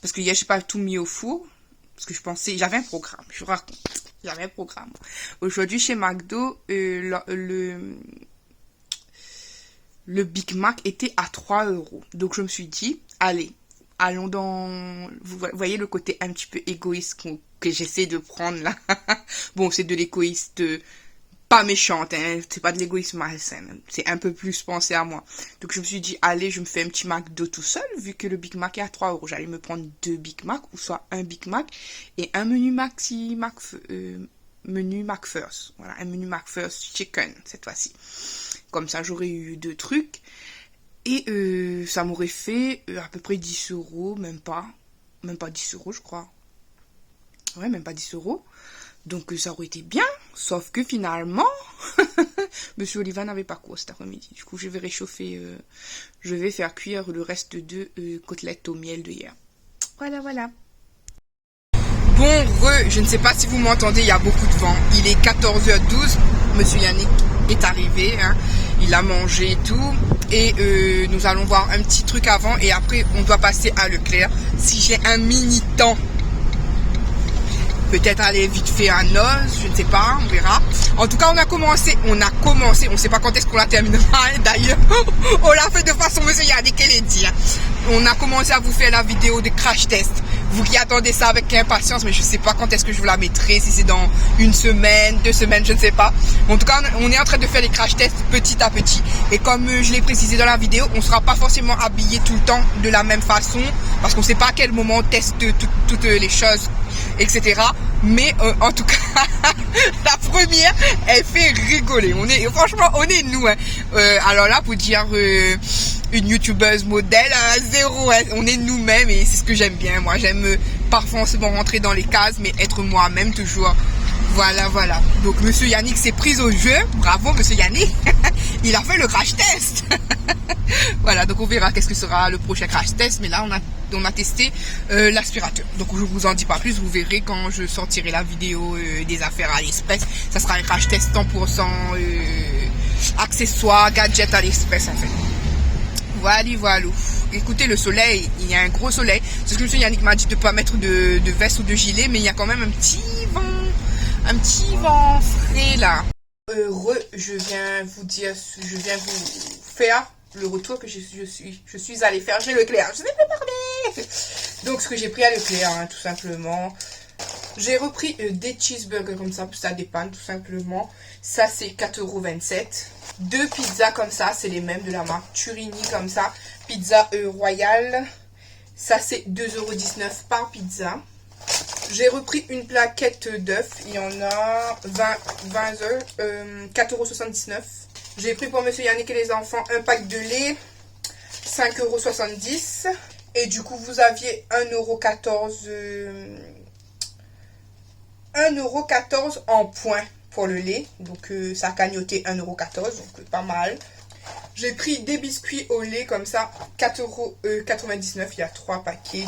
Parce que hier, je n'ai pas tout mis au four. Parce que je pensais... J'avais un programme, je vous raconte. J'avais un programme. Aujourd'hui, chez McDo, le Big Mac était à 3 €. Donc, je me suis dit, allez... Allons dans... Vous voyez le côté un petit peu égoïste que j'essaie de prendre là. Bon, c'est de l'égoïste pas méchante, hein. C'est pas de l'égoïsme malsain. C'est un peu plus penser à moi. Donc je me suis dit, allez, je me fais un petit McDo tout seul, vu que le Big Mac est à 3 €. J'allais me prendre 2 Big Mac, ou soit un Big Mac et un menu menu McFirst. Voilà, un menu McFirst Chicken cette fois-ci. Comme ça, j'aurais eu 2 trucs. Et ça m'aurait fait à peu près 10 €, même pas 10 € je crois. Ouais, même pas 10 €. Donc ça aurait été bien, sauf que finalement, Monsieur Olivan n'avait pas quoi cet après-midi. Du coup, je vais réchauffer, je vais faire cuire le reste de côtelettes au miel de hier. Voilà. Bon, je ne sais pas si vous m'entendez, il y a beaucoup de vent. Il est 14h12, Monsieur Yannick est arrivé, hein. Il a mangé et tout. Et nous allons voir un petit truc avant. Et après, on doit passer à Leclerc. Si j'ai un mini temps, peut-être aller vite fait à Noz, je ne sais pas, on verra. En tout cas, on a commencé. On ne sait pas quand est-ce qu'on la terminera. D'ailleurs, on l'a fait de façon, Monsieur Yannick, elle est dit. On a commencé à vous faire la vidéo de crash test. Vous qui attendez ça avec impatience, mais je ne sais pas quand est-ce que je vous la mettrai, si c'est dans 1 semaine, 2 semaines, je ne sais pas. En tout cas, on est en train de faire les crash tests petit à petit. Et comme je l'ai précisé dans la vidéo, on ne sera pas forcément habillé tout le temps de la même façon, parce qu'on ne sait pas à quel moment on teste toutes les choses, etc. Mais en tout cas, la première, elle fait rigoler. Franchement, on est nous. Hein. Alors là, pour dire une youtubeuse modèle, zéro. Hein. On est nous-mêmes et c'est ce que j'aime bien. Moi, j'aime pas forcément rentrer dans les cases, mais être moi-même toujours. Voilà, voilà. Donc, monsieur Yannick s'est pris au jeu. Bravo, monsieur Yannick. Il a fait le crash test. Voilà, donc on verra qu'est-ce que sera le prochain crash test. Mais là, on a testé l'aspirateur. Donc, je vous en dis pas plus. Vous verrez quand je sortirai la vidéo des affaires à l'espèce. Ça sera un crash test 100% accessoires, gadgets à l'espèce, en fait. Voilà, voilà. Écoutez, le soleil, il y a un gros soleil. C'est ce que monsieur Yannick m'a dit de ne pas mettre de veste ou de gilet. Mais il y a quand même un petit vent frais là. Je viens vous faire le retour que je suis allée faire chez Leclerc. Je vais pas parler. Donc ce que j'ai pris à Leclerc, hein, tout simplement. J'ai repris des cheeseburgers comme ça, ça dépanne tout simplement. Ça c'est 4,27 €. Deux pizzas comme ça, c'est les mêmes de la marque Turini comme ça. Pizza royale. Ça c'est 2,19 € par pizza. J'ai repris une plaquette d'œufs, il y en a 20 œufs, 4,79 €. J'ai pris pour monsieur Yannick et les enfants un pack de lait, 5,70 €. Et du coup, vous aviez 1,14 € en points pour le lait. Donc, ça a cagnoté 1,14 €, donc pas mal. J'ai pris des biscuits au lait comme ça, 4,99 €. Il y a 3 paquets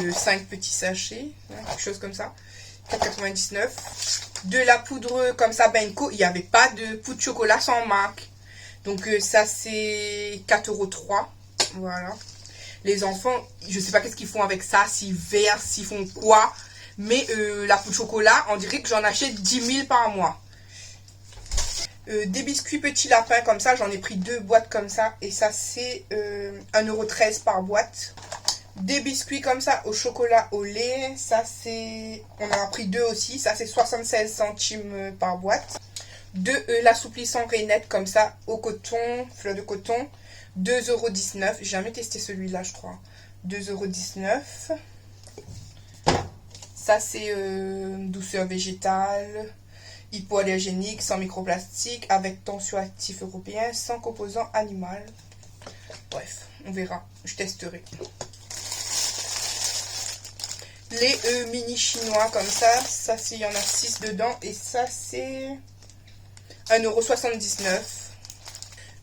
de 5 petits sachets, hein, quelque chose comme ça, 4,99 €. De la poudre comme ça, Benko, il n'y avait pas de poudre chocolat sans marque. Donc ça c'est 4,03 €. Voilà. Les enfants, je sais pas qu'est-ce qu'ils font avec ça, s'ils versent, s'ils font quoi. Mais la poudre chocolat, on dirait que j'en achète 10 000 par mois. Des biscuits petits lapins comme ça, j'en ai pris 2 boîtes comme ça. Et ça c'est 1,13 € par boîte. Des biscuits comme ça au chocolat au lait, ça c'est, on en a pris 2 aussi, ça c'est 76 centimes par boîte. De l'assouplissant Rainette comme ça au coton, fleur de coton, 2,19 €. J'ai jamais testé celui-là je crois. 2,19 €. Ça c'est douceur végétale, hypoallergénique, sans microplastique, avec tensioactif européen, sans composant animal. Bref, on verra, je testerai. Les mini chinois comme ça il y en a 6 dedans et ça c'est 1,79 €.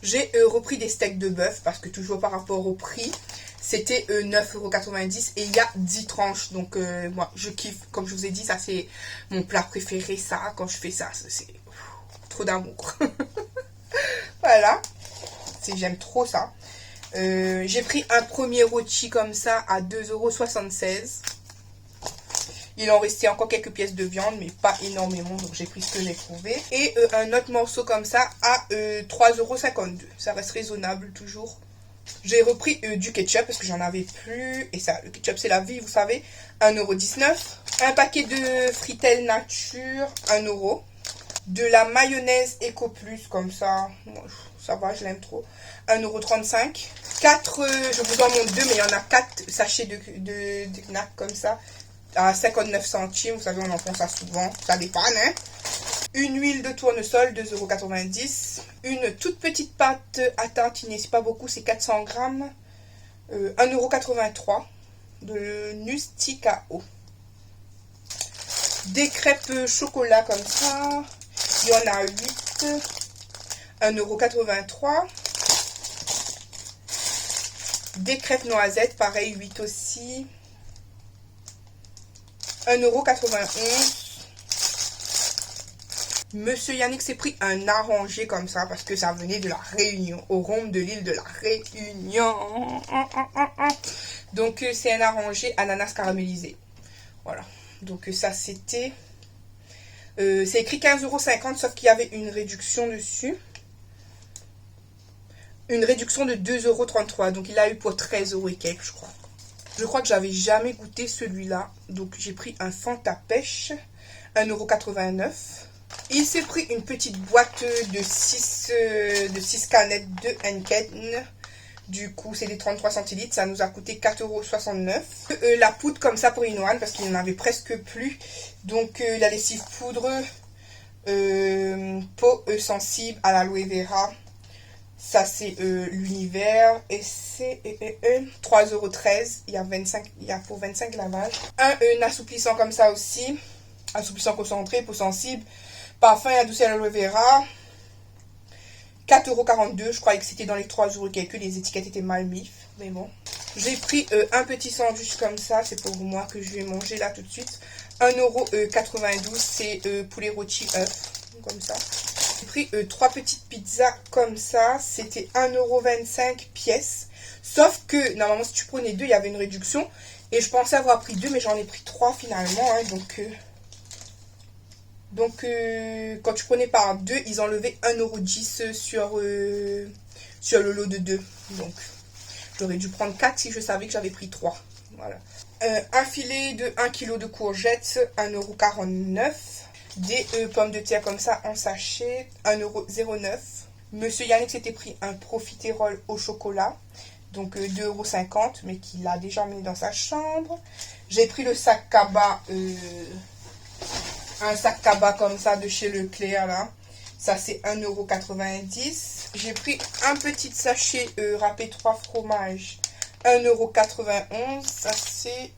J'ai repris des steaks de bœuf parce que toujours par rapport au prix, c'était 9,90 € et il y a 10 tranches. Donc moi je kiffe, comme je vous ai dit, ça c'est mon plat préféré, ça, quand je fais ça, c'est trop d'amour. Voilà, j'aime trop ça. J'ai pris un premier rôti comme ça à 2,76 €. Il en restait encore quelques pièces de viande, mais pas énormément, donc j'ai pris ce que j'ai trouvé. Et un autre morceau comme ça à 3,52 €. Ça reste raisonnable toujours. J'ai repris du ketchup parce que j'en avais plus. Et ça, le ketchup c'est la vie, vous savez. 1,19 €. Un paquet de Fritel Nature, 1 €. De la mayonnaise Eco Plus comme ça. Ça va, je l'aime trop. 1,35 €. 4, je vous en montre 2, mais il y en a 4 sachets de Knack comme ça. À 59 centimes, vous savez, on en prend ça souvent, ça dépanne, hein. Une huile de tournesol, 2,90 €. Une toute petite pâte à tartiner, c'est pas beaucoup, c'est 400 grammes, 1,83 € de Nusticao. Des crêpes chocolat comme ça, il y en a 8, 1,83 €. Des crêpes noisettes, pareil, 8 aussi. 1,91 €. Monsieur Yannick s'est pris un arrangé comme ça parce que ça venait de la Réunion, au rhum de l'île de la Réunion. Donc c'est un arrangé ananas caramélisé. Voilà. Donc ça c'était... c'est écrit 15,50 € sauf qu'il y avait une réduction dessus. Une réduction de 2,33 €. Donc il a eu pour 13 € et quelques, je crois. Je crois que j'avais jamais goûté celui-là. Donc j'ai pris un Fanta Pêche, 1,89 €. Il s'est pris une petite boîte de 6 canettes de Henken, Du coup, c'est des 33 centilitres. Ça nous a coûté 4,69 €. La poudre comme ça pour Inoan, parce qu'il n'en avait presque plus. Donc, la lessive poudre, peau sensible à l'aloe vera. Ça, c'est l'univers. Et c'est 3,13 €. Il y a pour 25 lavages. Un assouplissant comme ça aussi. Assouplissant concentré, peau sensible. Parfum et adouci à l'aloe vera. 4,42 €. Je croyais que c'était dans les 3 € quelques. Les étiquettes étaient mal mises. Mais bon. J'ai pris un petit sandwich comme ça. C'est pour moi que je vais manger là tout de suite. 1,92 €. C'est poulet rôti œuf. Comme ça. J'ai pris 3 petites pizzas comme ça. C'était 1,25 € pièce. Sauf que normalement, si tu prenais 2, il y avait une réduction. Et je pensais avoir pris 2, mais j'en ai pris 3 finalement. Hein, donc, quand tu prenais par 2, ils enlevaient 1,10 € sur le lot de 2. Donc, j'aurais dû prendre 4 si je savais que j'avais pris 3. Voilà. Un filet de 1 kg de courgettes, 1,49 €. Des pommes de terre comme ça en sachet, 1,09 €. Monsieur Yannick s'était pris un profiterole au chocolat, donc 2,50 €, mais qu'il a déjà mis dans sa chambre. J'ai pris le sac cabas. Un sac cabas comme ça de chez Leclerc là. Ça c'est 1,90 €. J'ai pris un petit sachet râpé 3 fromages. 1,91 €. Ça c'est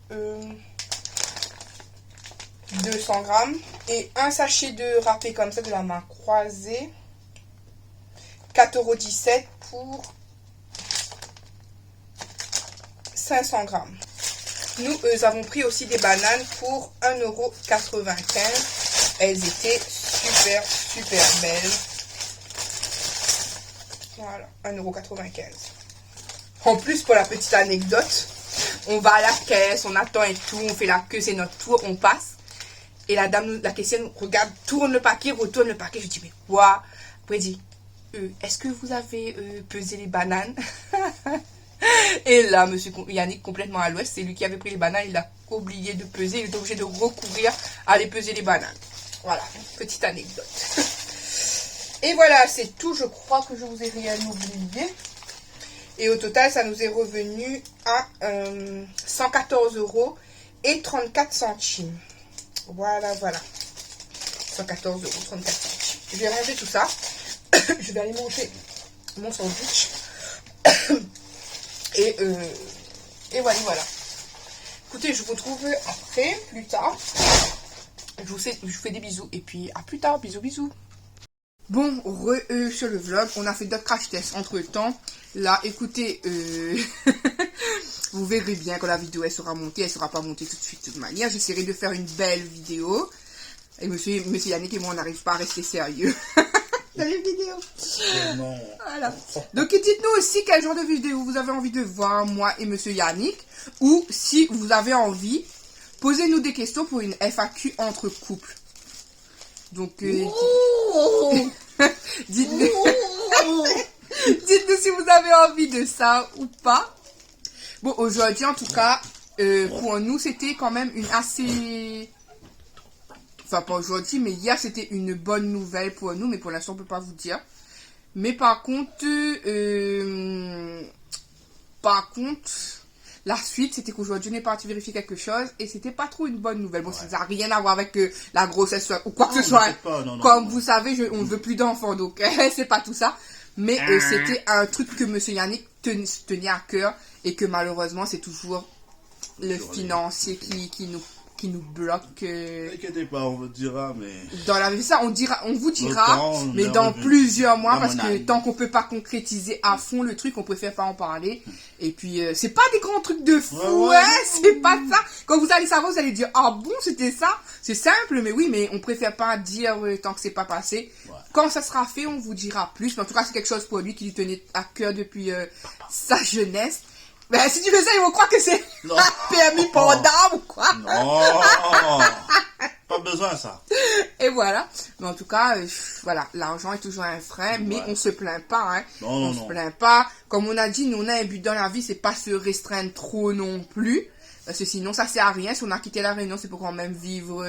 200 grammes. Et un sachet de râpé comme ça de la main croisée. 4,17 € pour 500 grammes. Nous avons pris aussi des bananes pour 1,95 €. Elles étaient super, super belles. Voilà, 1,95 €. En plus, pour la petite anecdote, on va à la caisse, on attend et tout, on fait la queue, c'est notre tour, on passe. Et la dame, la caissière nous regarde, tourne le paquet, retourne le paquet. Je dis, mais quoi? Après, elle dit, est-ce que vous avez pesé les bananes? Et là, monsieur Yannick, complètement à l'ouest, c'est lui qui avait pris les bananes, il a oublié de peser, il est obligé de recourir à aller peser les bananes. Voilà, petite anecdote. Et voilà, c'est tout, je crois que je vous ai rien oublié. Et au total, ça nous est revenu à 114,34 €. Voilà, voilà. 114,34 €. Je vais ranger tout ça. Je vais aller manger mon sandwich. Et voilà, voilà. Écoutez, je vous retrouve après, plus tard. Je vous fais des bisous. Et puis, à plus tard. Bisous, bisous. Bon, sur le vlog, on a fait d'autres crash tests entre temps. Là, écoutez, vous verrez bien quand la vidéo elle sera montée. Elle sera pas montée tout de suite de toute manière. J'essaierai de faire une belle vidéo. Et monsieur Yannick et moi, on n'arrive pas à rester sérieux. Dans les vidéos. Voilà. Donc dites-nous aussi quel genre de vidéo vous avez envie de voir, moi et monsieur Yannick. Ou si vous avez envie, posez-nous des questions pour une FAQ entre couples. Donc dites-nous si vous avez envie de ça ou pas. Bon, aujourd'hui en tout cas, pour nous c'était quand même une assez... Enfin, pas aujourd'hui, mais hier, c'était une bonne nouvelle pour nous. Mais pour l'instant, on ne peut pas vous dire. Mais par contre, la suite, c'était qu'aujourd'hui, on est parti vérifier quelque chose. Et c'était pas trop une bonne nouvelle. Bon, ça n'a rien à voir avec la grossesse ou quoi que ce soit. Comme vous savez, on ne veut plus d'enfants. Donc, c'est pas tout ça. Mais c'était un truc que monsieur Yannick tenait à cœur. Et que malheureusement, c'est toujours le financier qui nous bloque. N'inquiétez pas, on vous dira, mais... Dans la vie, ça, on vous dira, mais dans plusieurs mois, parce que tant qu'on peut pas concrétiser à fond le truc, on préfère pas en parler. Et puis, c'est pas des grands trucs de fou, c'est pas ça. Quand vous allez savoir, vous allez dire, ah bon, c'était ça. C'est simple, mais oui, mais on préfère pas dire tant que c'est pas passé. Ouais. Quand ça sera fait, on vous dira plus. Mais en tout cas, c'est quelque chose pour lui qui lui tenait à cœur depuis sa jeunesse. Mais si tu fais ça, ils vont croire que c'est permis pour dame ou quoi. Non, pas besoin de ça. Et voilà. Mais en tout cas, voilà, l'argent est toujours un frein, mais on se plaint pas. Hein. On se plaint pas. Comme on a dit, nous on a un but dans la vie, c'est pas se restreindre trop non plus. Parce que sinon, ça sert à rien. Si on a quitté la Réunion, c'est pour quand même vivre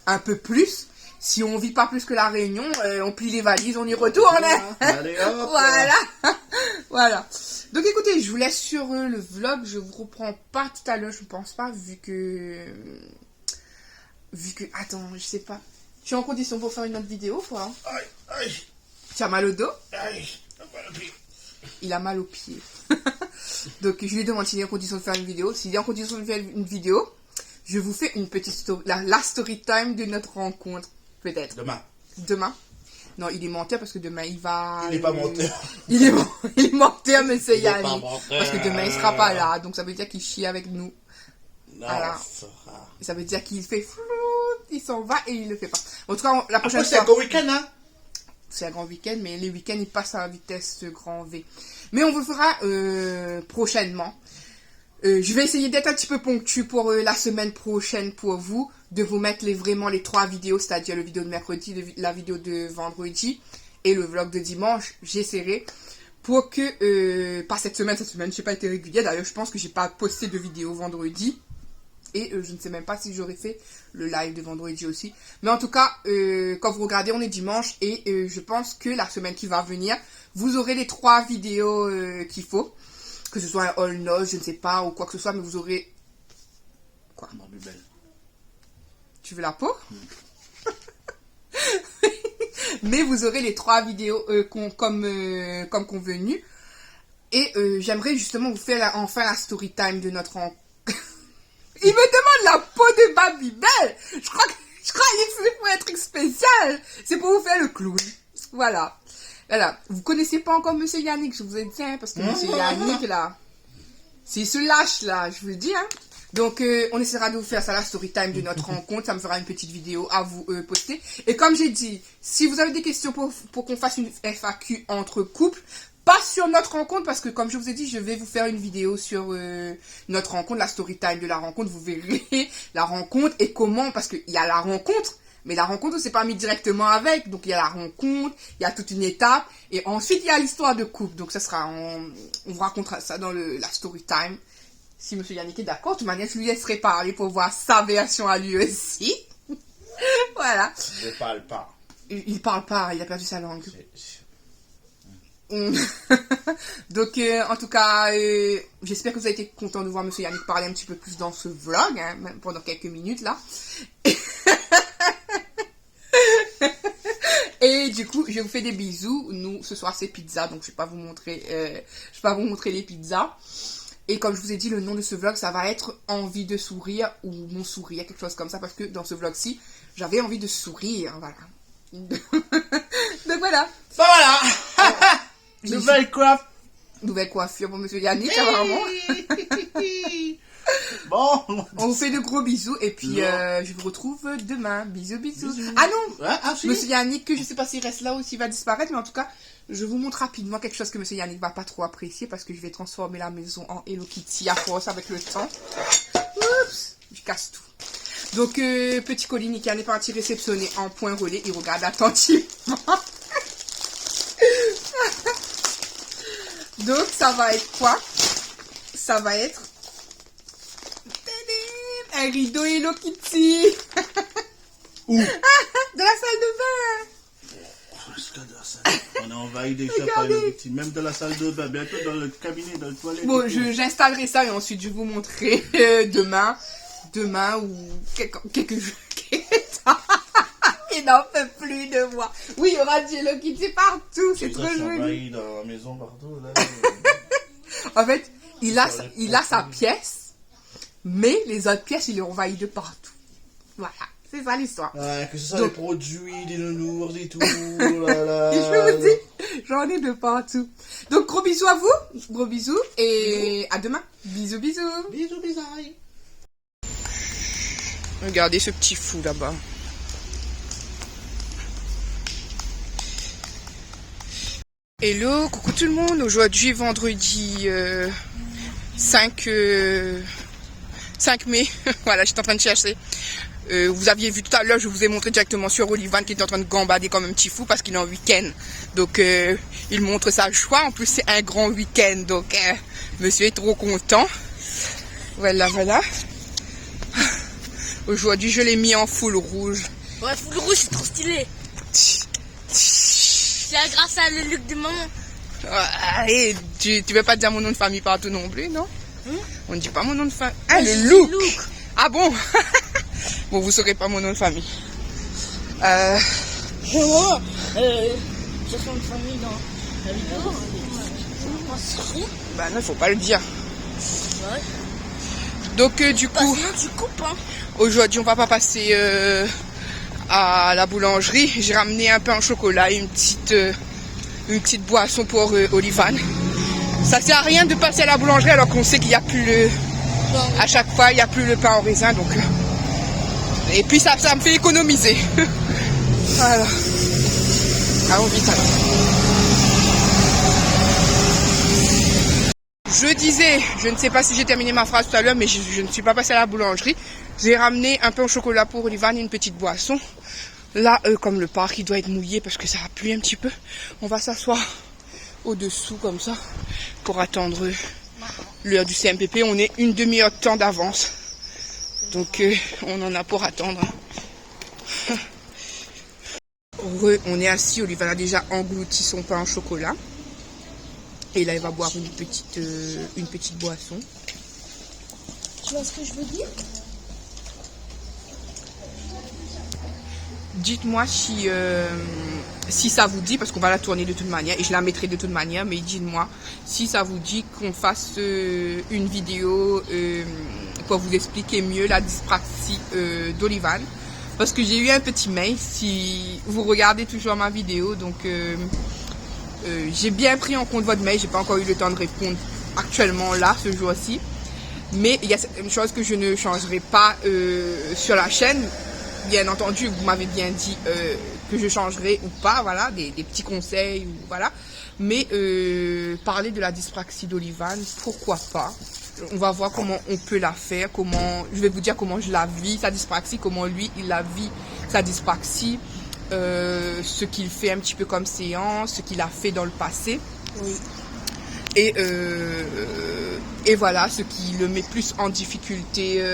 un peu plus. Si on vit pas plus que la Réunion, on plie les valises, on y retourne. Hein. Allez, hop. Voilà. Voilà. Donc écoutez, je vous laisse sur le vlog. Je vous reprends pas tout à l'heure, je ne pense pas, vu que... Attends, je sais pas. Tu es en condition pour faire une autre vidéo, quoi? Aïe, aïe, Tu as mal au dos? aïe, j'ai mal au pied. Il a mal au pied. Donc je lui demande s'il est en condition de faire une vidéo. S'il est en condition de faire une vidéo, je vous fais une petite story, la story time de notre rencontre, peut-être. Demain. Non, il est menteur parce que demain il va... Il n'est pas menteur. Il est menteur, mais c'est Il est pas Yannick. menteur. Parce que demain il sera pas là, donc ça veut dire qu'il chie avec nous. Non, Voilà. Ça veut dire qu'il fait flou, il s'en va et il le fait pas. En tout cas, la prochaine Après, c'est fois... un gros week-end, hein. C'est un grand week-end, mais les week-ends, ils passent à la vitesse grand V. Mais on vous fera prochainement. Je vais essayer d'être un petit peu ponctuel pour la semaine prochaine pour vous, de vous mettre vraiment les 3 vidéos, c'est-à-dire la vidéo de mercredi, la vidéo de vendredi et le vlog de dimanche. J'essaierai pour que, pas cette semaine, j'ai pas été régulière. D'ailleurs, je pense que j'ai pas posté de vidéo vendredi. Et je ne sais même pas si j'aurais fait le live de vendredi aussi. Mais en tout cas, quand vous regardez, on est dimanche. Et je pense que la semaine qui va venir, vous aurez les 3 vidéos qu'il faut. Que ce soit un all nose, je ne sais pas, ou quoi que ce soit. Mais vous aurez... Quoi? Belle. Tu veux la peau? Mais vous aurez les 3 vidéos comme convenu. Et j'aimerais justement vous faire enfin la story time de notre rencontre. Il me demande la peau de Babybel. Je crois qu'il est pour un truc spécial. C'est pour vous faire le clown. Voilà. Vous connaissez pas encore Monsieur Yannick, je vous ai dit, hein, parce que Monsieur Yannick, là, c'est ce lâche, là, je vous le dis, hein. Donc, on essaiera de vous faire ça, la story time de notre rencontre. Ça me fera une petite vidéo à vous poster. Et comme j'ai dit, si vous avez des questions pour qu'on fasse une FAQ entre couples, pas sur notre rencontre, parce que comme je vous ai dit, je vais vous faire une vidéo sur notre rencontre, la story time de la rencontre. Vous verrez la rencontre et comment, parce qu'il y a la rencontre, mais la rencontre, on s'est pas mis directement avec. Donc, il y a la rencontre, il y a toute une étape, et ensuite, il y a l'histoire de couple. Donc, ça sera, on vous racontera ça dans la story time. Si Monsieur Yannick est d'accord, de toute manière, je lui laisserai parler pour voir sa version à lui aussi. Voilà. Je parle pas. Il parle pas, il a perdu sa langue. Donc en tout cas j'espère que vous avez été content de voir Monsieur Yannick parler un petit peu plus dans ce vlog, hein, même pendant quelques minutes là. Et du coup je vous fais des bisous. Nous ce soir c'est pizza, donc je vais pas vous montrer les pizzas. Et comme je vous ai dit, le nom de ce vlog ça va être envie de sourire ou mon sourire, quelque chose comme ça, parce que dans ce vlog ci j'avais envie de sourire, voilà. Donc voilà. Voilà. Nouvelle coiffure pour Monsieur Yannick, apparemment. Bon. On vous fait de gros bisous et puis je vous retrouve demain. Bisous. Ah non, Si. Monsieur Yannick, je sais pas s'il reste là ou s'il va disparaître, mais en tout cas, je vous montre rapidement quelque chose que Monsieur Yannick va pas trop apprécier parce que je vais transformer la maison en Hello Kitty à force avec le temps. Oups, je casse tout. Donc, petit Colin qui est parti réceptionner en point relais, il regarde attentivement. Donc, ça va être quoi? Ça va être un rideau Hello Kitty. Où? De la salle de bain. On a envahi déjà par le petit, même de la salle de bain, bientôt dans le cabinet, dans le toilette. Bon, j'installerai ça et ensuite je vous montrerai demain ou quelques jours. Il n'en peut plus de moi. Oui, il y aura du Hello Kitty partout, c'est trop joli. Dans la maison partout, là. En fait, il a sa pièce, mais les autres pièces, il est envahi de partout. Voilà, c'est ça l'histoire. Que ce soit Donc, les produits, des nounours et tout. Et je vous dis, j'en ai de partout. Donc, gros bisous à vous, gros bisous, et à demain. Bisous. Bisous. Regardez ce petit fou là-bas. Hello, coucou tout le monde. Aujourd'hui, vendredi 5 mai. Voilà, j'étais en train de chercher. Vous aviez vu tout à l'heure, je vous ai montré directement sur Olivan qui est en train de gambader comme un petit fou parce qu'il est en week-end. Donc, il montre sa joie. En plus, c'est un grand week-end. Donc, monsieur est trop content. Voilà. Aujourd'hui, je l'ai mis en full rouge. Ouais, full rouge, c'est trop stylé. C'est grâce à le look de maman. Et tu veux pas dire mon nom de famille partout non plus, non? On ne dit pas mon nom de famille. Ah, le look. Ah bon? Bon, vous saurez pas mon nom de famille. J'ai son de famille dans la vidéo. Bah non, faut pas le dire. Ouais. Donc du coup, Sinon tu coupes, hein. aujourd'hui on va pas passer à la boulangerie. J'ai ramené un pain au chocolat et une petite boisson pour Olivane. Ça sert à rien de passer à la boulangerie alors qu'on sait qu'il n'y a plus le... À chaque fois, il n'y a plus le pain au raisin. Donc, et puis ça me fait économiser. Voilà. Allons vite alors. Je disais, je ne sais pas si j'ai terminé ma phrase tout à l'heure, mais je ne suis pas passée à la boulangerie. J'ai ramené un pain au chocolat pour Olivane et une petite boisson. Là, comme le parc, il doit être mouillé parce que ça a plu un petit peu. On va s'asseoir au-dessous comme ça pour attendre l'heure du CMPP. On est une demi-heure de temps d'avance. Donc, on en a pour attendre. On est assis, Olivane a déjà englouti son pain au chocolat. Et là, il va boire une petite boisson. Tu vois ce que je veux dire? Dites-moi si ça vous dit, parce qu'on va la tourner de toute manière, et je la mettrai de toute manière, mais dites-moi si ça vous dit qu'on fasse une vidéo pour vous expliquer mieux la dyspraxie d'Olivane. Parce que j'ai eu un petit mail, si vous regardez toujours ma vidéo, donc j'ai bien pris en compte votre mail, j'ai pas encore eu le temps de répondre actuellement là, ce jour-ci. Mais il y a une chose que je ne changerai pas sur la chaîne. Bien entendu, vous m'avez bien dit que je changerai ou pas, voilà, des petits conseils, ou, voilà. Mais parler de la dyspraxie d'Olivane, pourquoi pas? On va voir comment on peut la faire, je vais vous dire comment je la vis, sa dyspraxie, comment lui, il la vit, sa dyspraxie, ce qu'il fait un petit peu comme séance, ce qu'il a fait dans le passé. Oui. Et voilà, ce qui le met plus en difficulté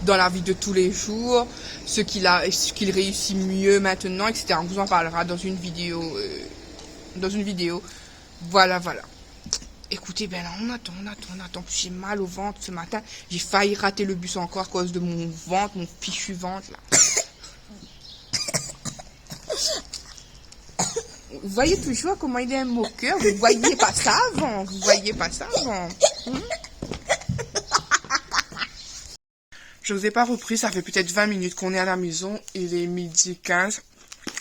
dans la vie de tous les jours, ce qu'il réussit mieux maintenant, etc. On vous en parlera dans une vidéo. Voilà. Écoutez, ben là, on attend. J'ai mal au ventre ce matin. J'ai failli rater le bus encore à cause de mon ventre, mon fichu ventre, là. Vous voyez toujours comment il est un moqueur. Vous voyez pas ça avant. Je vous ai pas repris, ça fait peut-être 20 minutes qu'on est à la maison. Il est 12h15.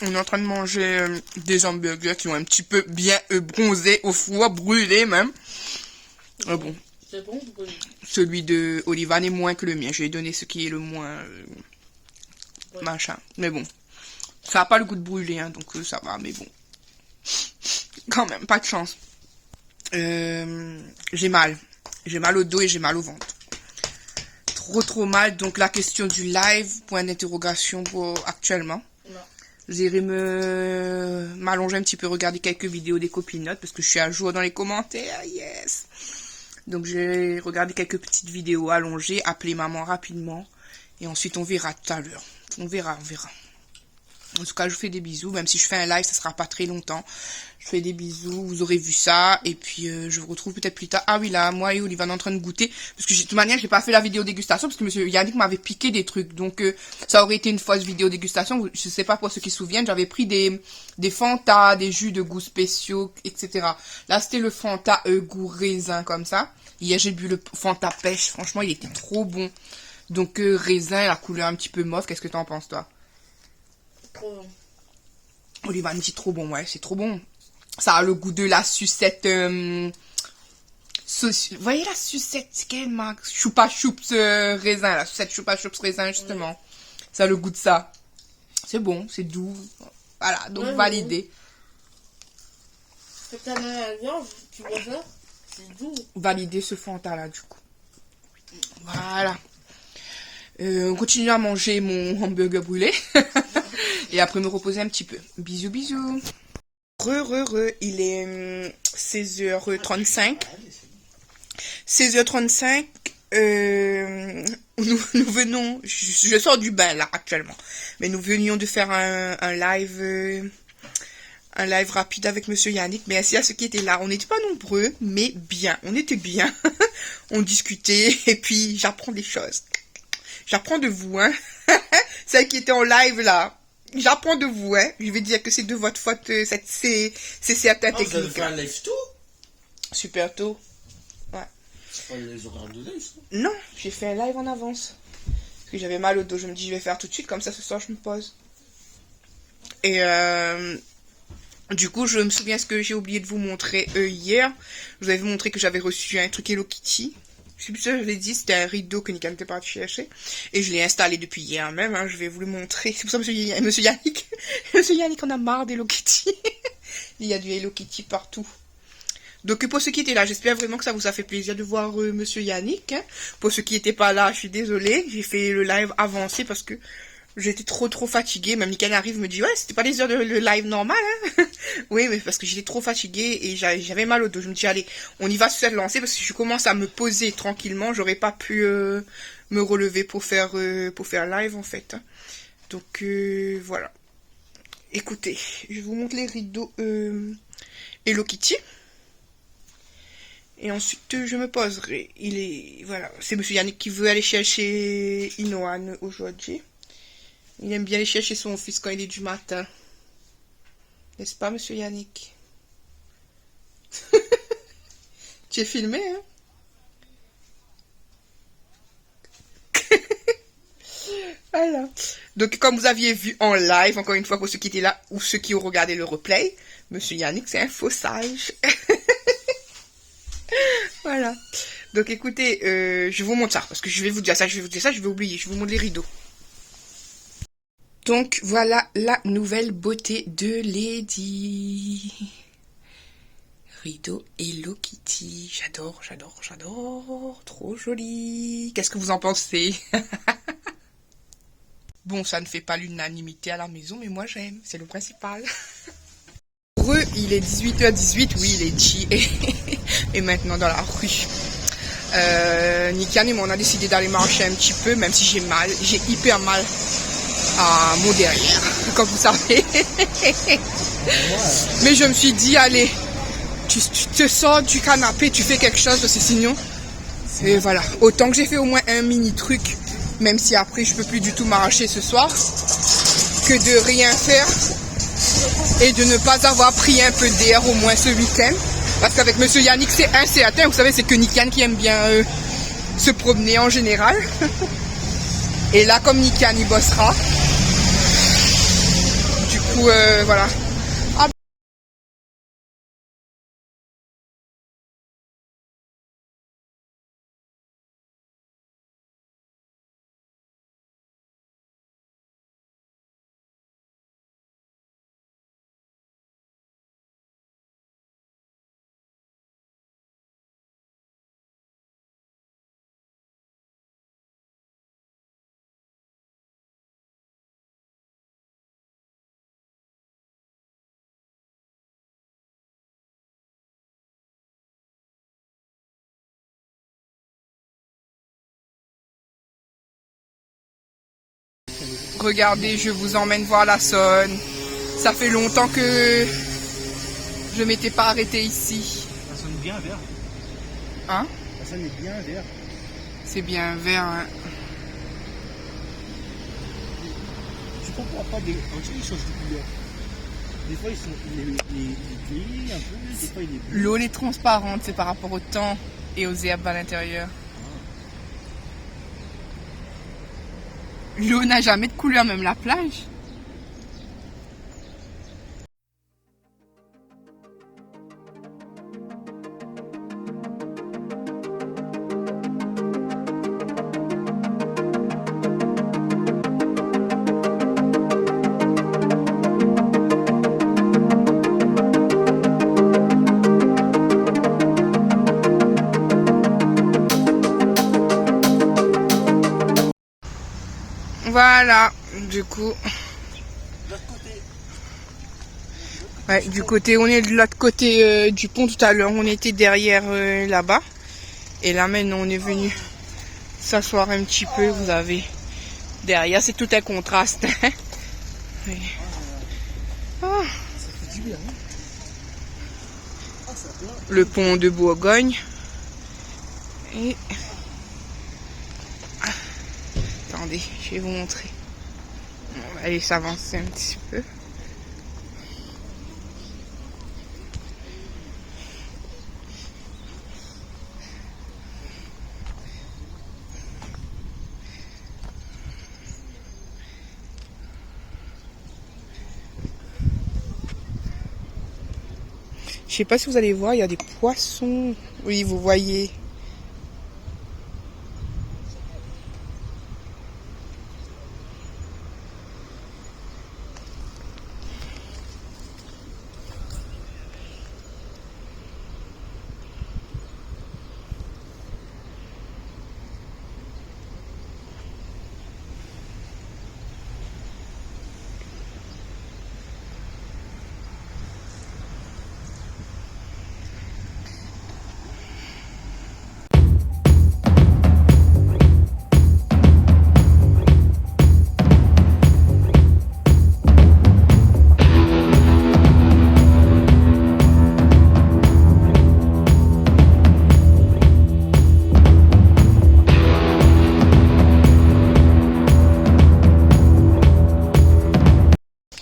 On est en train de manger des hamburgers qui ont un petit peu bien bronzé au four, brûlé même. Bon. C'est bon, brûlé. Celui de Olivane est moins que le mien. Je lui ai donné ce qui est le moins machin. Mais bon. Ça n'a pas le goût de brûler, hein, donc ça va, mais bon. Quand même, pas de chance. J'ai mal. J'ai mal au dos et j'ai mal au ventre. Trop mal. Donc la question du live, point d'interrogation pour actuellement. Non. J'irai m'allonger un petit peu, regarder quelques vidéos des copinotes parce que je suis à jour dans les commentaires. Yes. Donc j'ai regardé quelques petites vidéos allongées, appeler maman rapidement et ensuite on verra tout à l'heure. On verra. En tout cas, je vous fais des bisous. Même si je fais un live, ça sera pas très longtemps. Je fais des bisous. Vous aurez vu ça. Et puis, je vous retrouve peut-être plus tard. Ah oui, là, moi et Olivane en train de goûter. Parce que de toute manière, j'ai pas fait la vidéo dégustation. Parce que monsieur Yannick m'avait piqué des trucs. Donc, ça aurait été une fausse vidéo dégustation. Je sais pas pour ceux qui se souviennent. J'avais pris des Fanta, des jus de goût spéciaux, etc. Là, c'était le Fanta goût raisin, comme ça. Hier, j'ai bu le Fanta pêche. Franchement, il était trop bon. Donc, raisin, la couleur un petit peu mauve. Qu'est-ce que t'en penses, toi? Trop bon. Olivane dit trop bon, ouais, c'est trop bon. Ça a le goût de la sucette. Vous voyez la sucette, c'est quelle marque? Choupa Choups raisin, la sucette Choupa Choups raisin, justement. Ça a le goût de ça. C'est bon, c'est doux. Voilà, donc validé. C'est ta main à la viande, tu vois ça? C'est doux. Validé ce Fanta là, du coup. Voilà. On continue à manger mon hamburger brûlé. Et après me reposer un petit peu. Bisous, bisous. Il est 16h35. 16h35. Nous venons... Je sors du bain là actuellement. Mais nous venions de faire un live un live rapide avec Monsieur Yannick. Merci à ceux qui étaient là. On n'était pas nombreux, mais bien. On était bien. On discutait et puis j'apprends des choses. J'apprends de vous, hein. Celle qui était en live là. J'apprends de vous, hein. Je vais dire que c'est de votre faute, c'est certaines techniques. Vous avez fait un live tôt? Super tôt. Ouais. C'est pas les horaires de live, ça? Non, j'ai fait un live en avance. Parce que j'avais mal au dos. Je me dis, je vais faire tout de suite. Comme ça, ce soir, je me pose. Et du coup, je me souviens ce que j'ai oublié de vous montrer hier. Je vous avais montré que j'avais reçu un truc Hello Kitty. Je sais plus si je l'ai dit, c'était un rideau que Nika n'était pas chercher. Et je l'ai installé depuis hier même. Hein. Je vais vous le montrer. C'est pour ça, Monsieur Yannick. Monsieur Yannick, on a marre d'Hello Kitty. Il y a du Hello Kitty partout. Donc pour ceux qui étaient là, j'espère vraiment que ça vous a fait plaisir de voir Monsieur Yannick. Hein. Pour ceux qui n'étaient pas là, je suis désolée. J'ai fait le live avancé parce que j'étais trop fatiguée. Même Nika arrive me dit, ouais, c'était pas des heures de le live normal. Hein. Oui, mais parce que j'étais trop fatiguée et j'avais mal au dos. Je me dis, allez, on y va se faire lancer parce que je commence à me poser tranquillement. J'aurais pas pu me relever pour faire live en fait. Hein. Donc voilà. Écoutez, je vous montre les rideaux Hello Kitty. Et ensuite, je me poserai. Voilà, c'est Monsieur Yannick qui veut aller chercher Inoan aujourd'hui. Il aime bien aller chercher son fils quand il est du matin. N'est-ce pas, Monsieur Yannick? Tu es filmé, hein? Voilà. Donc, comme vous aviez vu en live, encore une fois, pour ceux qui étaient là ou ceux qui ont regardé le replay, Monsieur Yannick, c'est un faux sage. Voilà. Donc écoutez, je vous montre ça. Parce que je vais vous dire ça, je vais oublier. Je vous montre les rideaux. Donc voilà la nouvelle beauté de Lady. Rideau Hello Kitty. J'adore. Trop joli. Qu'est-ce que vous en pensez? Bon, ça ne fait pas l'unanimité à la maison, mais moi j'aime. C'est le principal. Il est 18h18, oui, il est G et maintenant dans la rue. Nikian et moi on a décidé d'aller marcher un petit peu, même si j'ai hyper mal à mon derrière, comme vous savez. Mais je me suis dit, allez, tu te sors du canapé, tu fais quelque chose, parce que sinon, et voilà. Autant que j'ai fait au moins un mini truc, même si après je peux plus du tout marcher ce soir, que de rien faire. Et de ne pas avoir pris un peu d'air au moins ce week-end. Parce qu'avec Monsieur Yannick, c'est incertain. Vous savez, c'est que Nikian qui aime bien se promener en général. Et là, comme Nikian, il bossera. Du coup, voilà. Regardez, je vous emmène voir la Saône. Ça fait longtemps que je m'étais pas arrêtée ici. Ça sonne bien vert. Hein? Ça sonne bien vert. C'est bien vert, hein. Je comprends pas, on dirait qu'ils changent de couleur. Des fois, il est gris un peu, des fois, il est bleu. L'eau est transparente, c'est par rapport au temps et aux herbes à l'intérieur. L'eau n'a jamais de couleur, même la plage. Voilà, du coup. Ouais, du côté, on est de l'autre côté du pont tout à l'heure. On était derrière là-bas. Et là maintenant on est venu s'asseoir un petit peu. Vous avez derrière, c'est tout un contraste. Oui. Oh. particulier. Hein. Ah, ça là. Le pont de Bourgogne. Et... Ah. Attendez, je vais vous montrer. On va aller s'avancer un petit peu. Je sais pas si vous allez voir, il y a des poissons. Oui, vous voyez.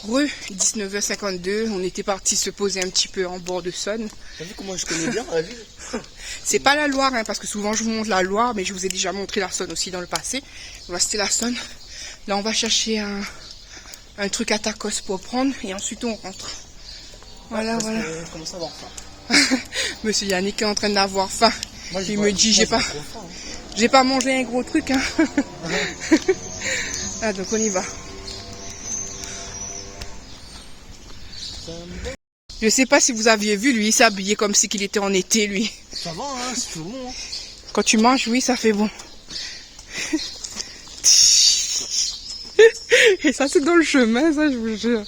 Re, 19h52, on était parti se poser un petit peu en bord de Saône. T'as vu comment je connais bien la ville? C'est pas la Loire, hein, parce que souvent je vous montre la Loire, mais je vous ai déjà montré la Saône aussi dans le passé. Voilà, c'était la Saône. Là, on va chercher un truc à tacos pour prendre et ensuite on rentre. Voilà, Parce voilà. que je commence à avoir faim. Monsieur Yannick est en train d'avoir faim. Moi, Il me dit, j'ai pas mangé un gros truc. Hein. Ah, donc on y va. Je sais pas si vous aviez vu, lui, il s'est habillé comme si qu'il était en été, lui. Ça va, hein, c'est tout bon. Hein. Quand tu manges, oui, ça fait bon. Et ça, c'est dans le chemin, ça, je vous jure.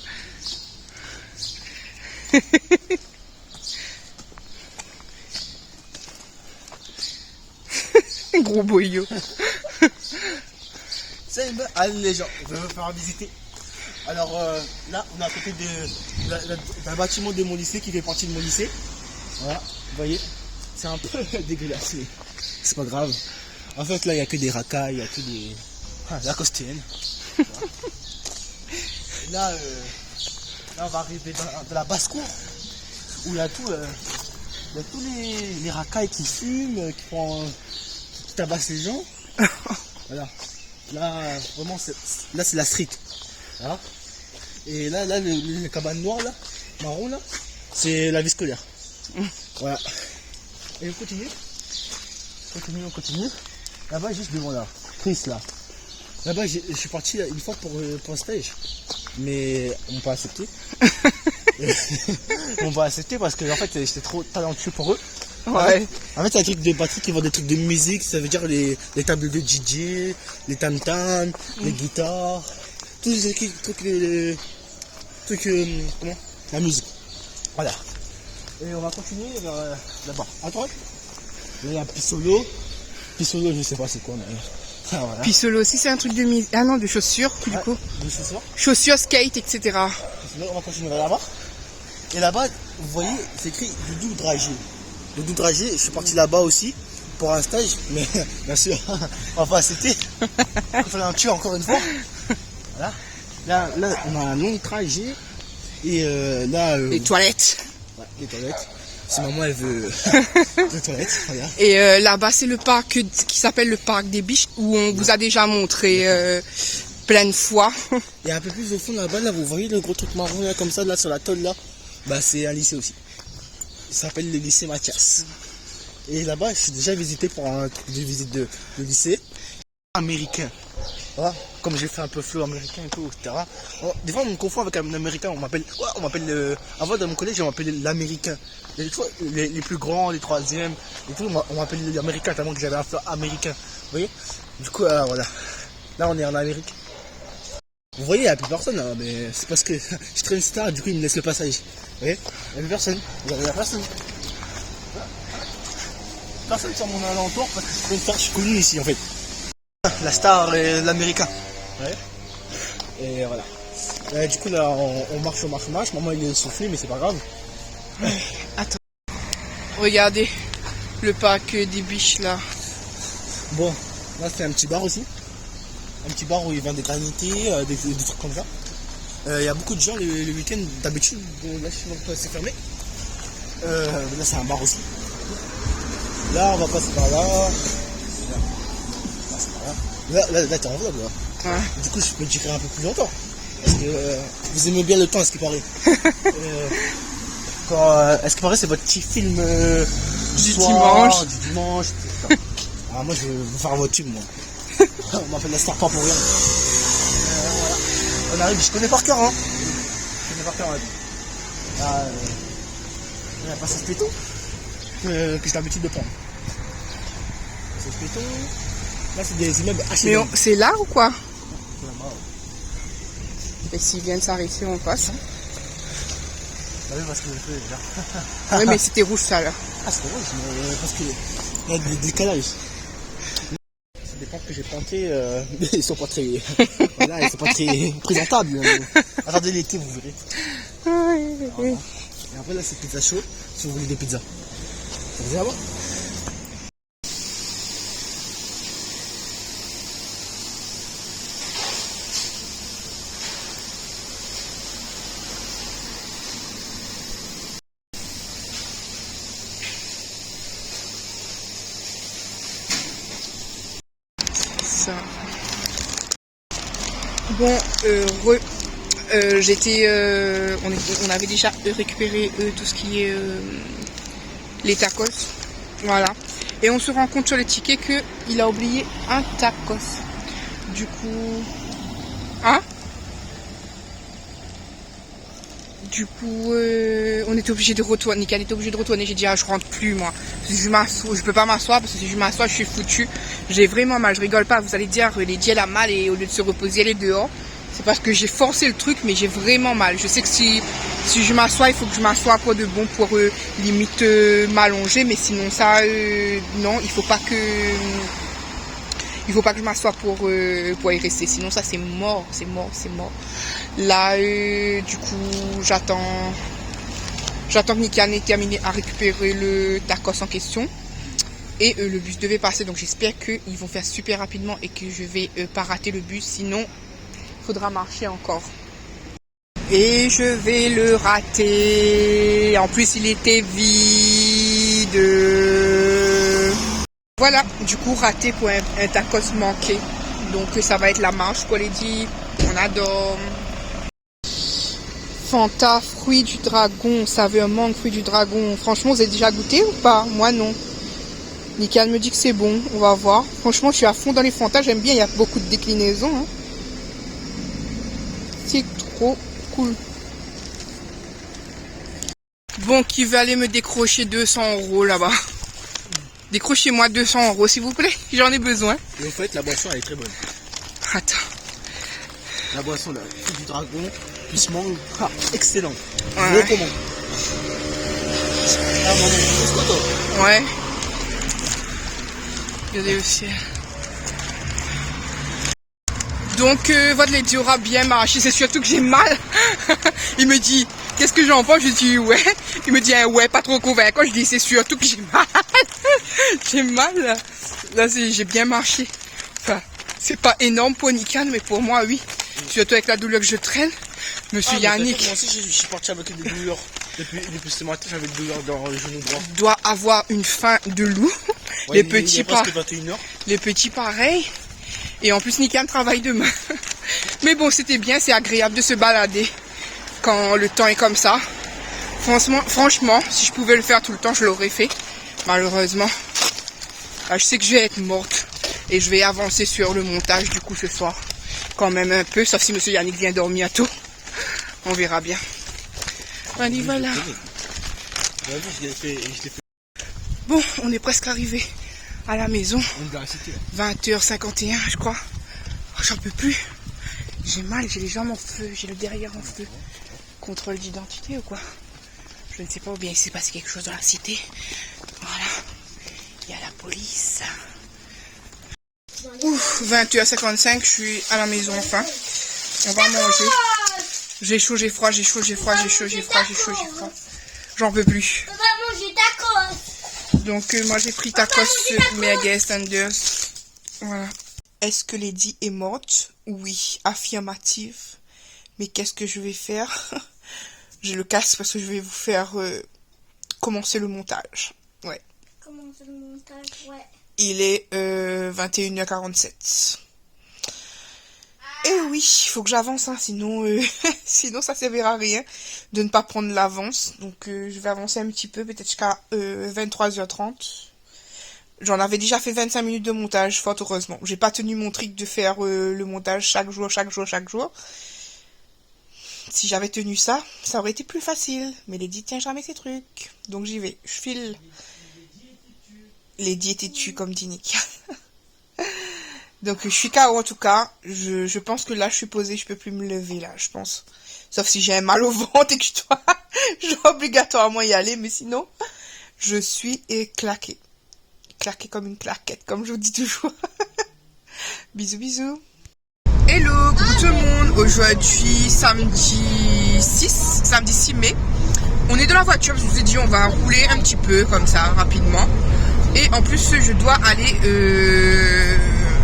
Gros boyau. C'est une... Allez les gens, je vais vous faire visiter. Alors là, on est à côté d'un bâtiment de mon lycée qui fait partie de mon lycée. Voilà, vous voyez, c'est un peu dégueulasse, mais c'est pas grave. En fait, là, il n'y a que des racailles, il n'y a que des... Ah, la costéenne. Voilà. Là, on va arriver dans la basse-cour, où il y a tous les racailles qui fument, qui tabassent les gens. Voilà. Là, vraiment, là, c'est la street. Voilà. Et là, le cabane noir, là, marron, là, c'est la vie scolaire. Voilà. Et on continue. On continue. Là-bas, juste devant là. Chris, là. Là-bas, je suis parti là, une fois pour un stage. Mais on m'a pas accepté. On m'a pas accepté parce que en fait, j'étais trop talentueux pour eux. Ouais. En fait, c'est un truc de batterie qui vend des trucs de musique. Ça veut dire les tables de DJ, les tam-tams, les guitares. Tous les trucs, comment? La musique. Voilà. Et on va continuer vers là-bas. À droite. Il y a un Pisolo. Pisolo, je sais pas c'est quoi, mais. Ah, voilà. Pisolo aussi, c'est un truc de mise. Ah non, de chaussures, du coup. De chaussures. Chaussures, skate, etc. On va continuer vers là-bas. Et là-bas, vous voyez, c'est écrit Doudou Dragé. Doudou Dragé, je suis parti là-bas aussi pour un stage, mais bien sûr, on va pas accepter. Il fallait un tuer encore une fois. Voilà. Là, on a un long trajet. Et là. Les toilettes. Ouais, les toilettes. Si maman elle veut les toilettes, regarde. Et là-bas, c'est le parc qui s'appelle le parc des Biches, où on vous a déjà montré plein de fois. Et un peu plus au fond là-bas, là, vous voyez le gros truc marron là, comme ça, là, sur la tôle là. Bah, c'est un lycée aussi. Il s'appelle le lycée Mathias. Et là-bas, je suis déjà visité pour un truc de visite de lycée américain. Voilà. Comme j'ai fait un peu flow américain et tout, etc. Des fois, on me confond avec un américain. On m'appelle avant dans mon collège, on m'appelait l'américain. Les plus grands, les troisièmes, et tout, on m'appelait l'américain tellement que j'avais un flow américain. Vous voyez? Du coup, voilà. Là, on est en Amérique. Vous voyez, il n'y a plus personne là, mais c'est parce que je traîne star, du coup, ils me laissent le passage. Vous voyez? Il n'y a plus personne. Il n'y a personne. Personne sur mon alentour parce que je traîne star, je suis connu ici en fait. La star et l'américain. Ouais. Et voilà. Du coup, là, on marche. Maman, il est soufflé, mais c'est pas grave. Attends. Regardez le parc des biches là. Bon, là, c'est un petit bar aussi. Un petit bar où ils vendent des granités, des trucs comme ça. Il y a beaucoup de gens le week-end. D'habitude, là, c'est fermé. Là, c'est un bar aussi. Là, on va passer par là. Là, t'es en vlog, là. Ouais. Du coup, je peux durer un peu plus longtemps. Parce que vous aimez bien le temps, à ce qui paraît. À ce qui paraît, c'est votre petit film Du soir, du dimanche. Ah, moi, je veux vous faire votre tube, moi. On m'appelle la star pas pour rien. Voilà. On arrive, je connais par cœur, hein. Je connais par cœur, ouais. Là, il y a pas ce péton que j'ai l'habitude de prendre. Ce péton. Là, c'est des immeubles Mais H&M. c'est là ou quoi? Et s'ils viennent s'arrêter, on passe. Bah oui, parce que je fais déjà. Oui, mais c'était rouge ça là. Ah, c'est rouge, mais parce qu'il y a des décalages. C'est des plantes que j'ai plantées, mais ils sont pas très. Voilà, ils sont pas très présentables. Regardez l'été, vous verrez. Oui. Et après, là, c'est pizza chaud, si vous voulez des pizzas. Ça vous avoir? Ça. Bon, j'étais, on avait déjà récupéré tout ce qui est les tacos, voilà. Et on se rend compte sur le ticket que il a oublié un tacos. Du coup, hein? Du coup, on était obligé de retourner. Nickel était obligé de retourner. J'ai dit, je rentre plus, moi. Je peux pas m'asseoir parce que si je m'assois, je suis foutue. J'ai vraiment mal. Je rigole pas. Vous allez dire, Lady, elle a mal et au lieu de se reposer, elle est dehors. C'est parce que j'ai forcé le truc, mais j'ai vraiment mal. Je sais que si je m'assois, il faut que je m'assoie pour de bon, pour limite m'allonger. Mais sinon, ça, non, il faut pas que je m'assoie pour y rester. Sinon, ça, c'est mort. Là, du coup, j'attends que Nikan ait terminé à récupérer le tacos en question. Et le bus devait passer. Donc, j'espère qu'ils vont faire super rapidement et que je vais pas rater le bus. Sinon, il faudra marcher encore. Et je vais le rater. En plus, il était vide. Voilà, du coup, raté pour un tacos manqué. Donc, ça va être la marche, quoi, les dit. On adore. Fanta, fruit du dragon, saveur mangue, fruit du dragon. Franchement, vous avez déjà goûté ou pas? Moi, non. Nikan me dit que c'est bon, on va voir. Franchement, je suis à fond dans les Fanta, j'aime bien, il y a beaucoup de déclinaisons. Hein. C'est trop cool. Bon, qui veut aller me décrocher 200 € là-bas? Décrochez-moi 200 € s'il vous plaît, j'en ai besoin. Et en fait, la boisson, elle est très bonne. Attends. La boisson, là, fruit du dragon, plus mangue, excellent. Ouais. Je recommande. Ah, maman, qu'est-ce que toi? Ouais. Regardez le ciel. Donc, votre lady aura bien marché. C'est surtout que j'ai mal. Il me dit, qu'est-ce que j'en pense? Je dis, ouais. Il me dit, ouais, pas trop convaincant. Je dis, c'est surtout que j'ai mal. J'ai mal. Là, j'ai bien marché. Enfin, c'est pas énorme pour Nikan, mais pour moi, oui. Surtout avec la douleur que je traîne. Monsieur Yannick. Moi aussi, je suis parti avec des douleurs. Depuis ce matin, j'avais des douleurs dans le genou droit. Doit avoir une faim de loup. Ouais, les petits pas. Les petits pareils. Et en plus, Nikan travaille demain. Mais bon, c'était bien, c'est agréable de se balader quand le temps est comme ça. Franchement, si je pouvais le faire tout le temps, je l'aurais fait. Malheureusement, là, je sais que je vais être morte. Et je vais avancer sur le montage du coup ce soir. Quand même un peu, sauf si monsieur Yannick vient dormir tôt. On verra bien. Allez, voilà. Bon, on est presque arrivé à la maison. 20h51, je crois. Oh, j'en peux plus. J'ai mal, j'ai les jambes en feu, j'ai le derrière en feu. Contrôle d'identité ou quoi? Je ne sais pas, ou bien il s'est passé quelque chose dans la cité. Voilà. Il y a la police. Ouf, 20h55, je suis à la maison enfin. On va manger. J'ai chaud, j'ai froid, j'ai chaud, j'ai froid, j'ai chaud, j'ai froid, j'ai chaud, j'ai froid. J'en peux plus. On va manger tacos. Donc moi j'ai pris tacos merguez Sanders. Voilà. Est-ce que Lady est morte? Oui, affirmative. Mais qu'est-ce que je vais faire? Je le casse parce que je vais vous faire commencer le montage. Ouais. Commencer le montage, ouais. Il est 21h47. Et oui, il faut que j'avance, hein, sinon, sinon ça servira à rien de ne pas prendre l'avance. Donc je vais avancer un petit peu, peut-être jusqu'à 23h30. J'en avais déjà fait 25 minutes de montage, fort heureusement. J'ai pas tenu mon trick de faire le montage chaque jour. Si j'avais tenu ça, ça aurait été plus facile. Mais Lady tient jamais ses trucs. Donc j'y vais, je file. Lady est têtue, comme dit Nick. Donc je suis KO en tout cas. Je pense que là je suis posée, je peux plus me lever là, je pense. Sauf si j'ai un mal au ventre et que je dois obligatoirement y aller. Mais sinon, je suis claquée. Claquée comme une claquette, comme je vous dis toujours. Bisous, bisous. Hello, coucou tout le monde. Aujourd'hui, samedi 6 mai. On est dans la voiture, je vous ai dit, on va rouler un petit peu comme ça, rapidement. Et en plus, je dois aller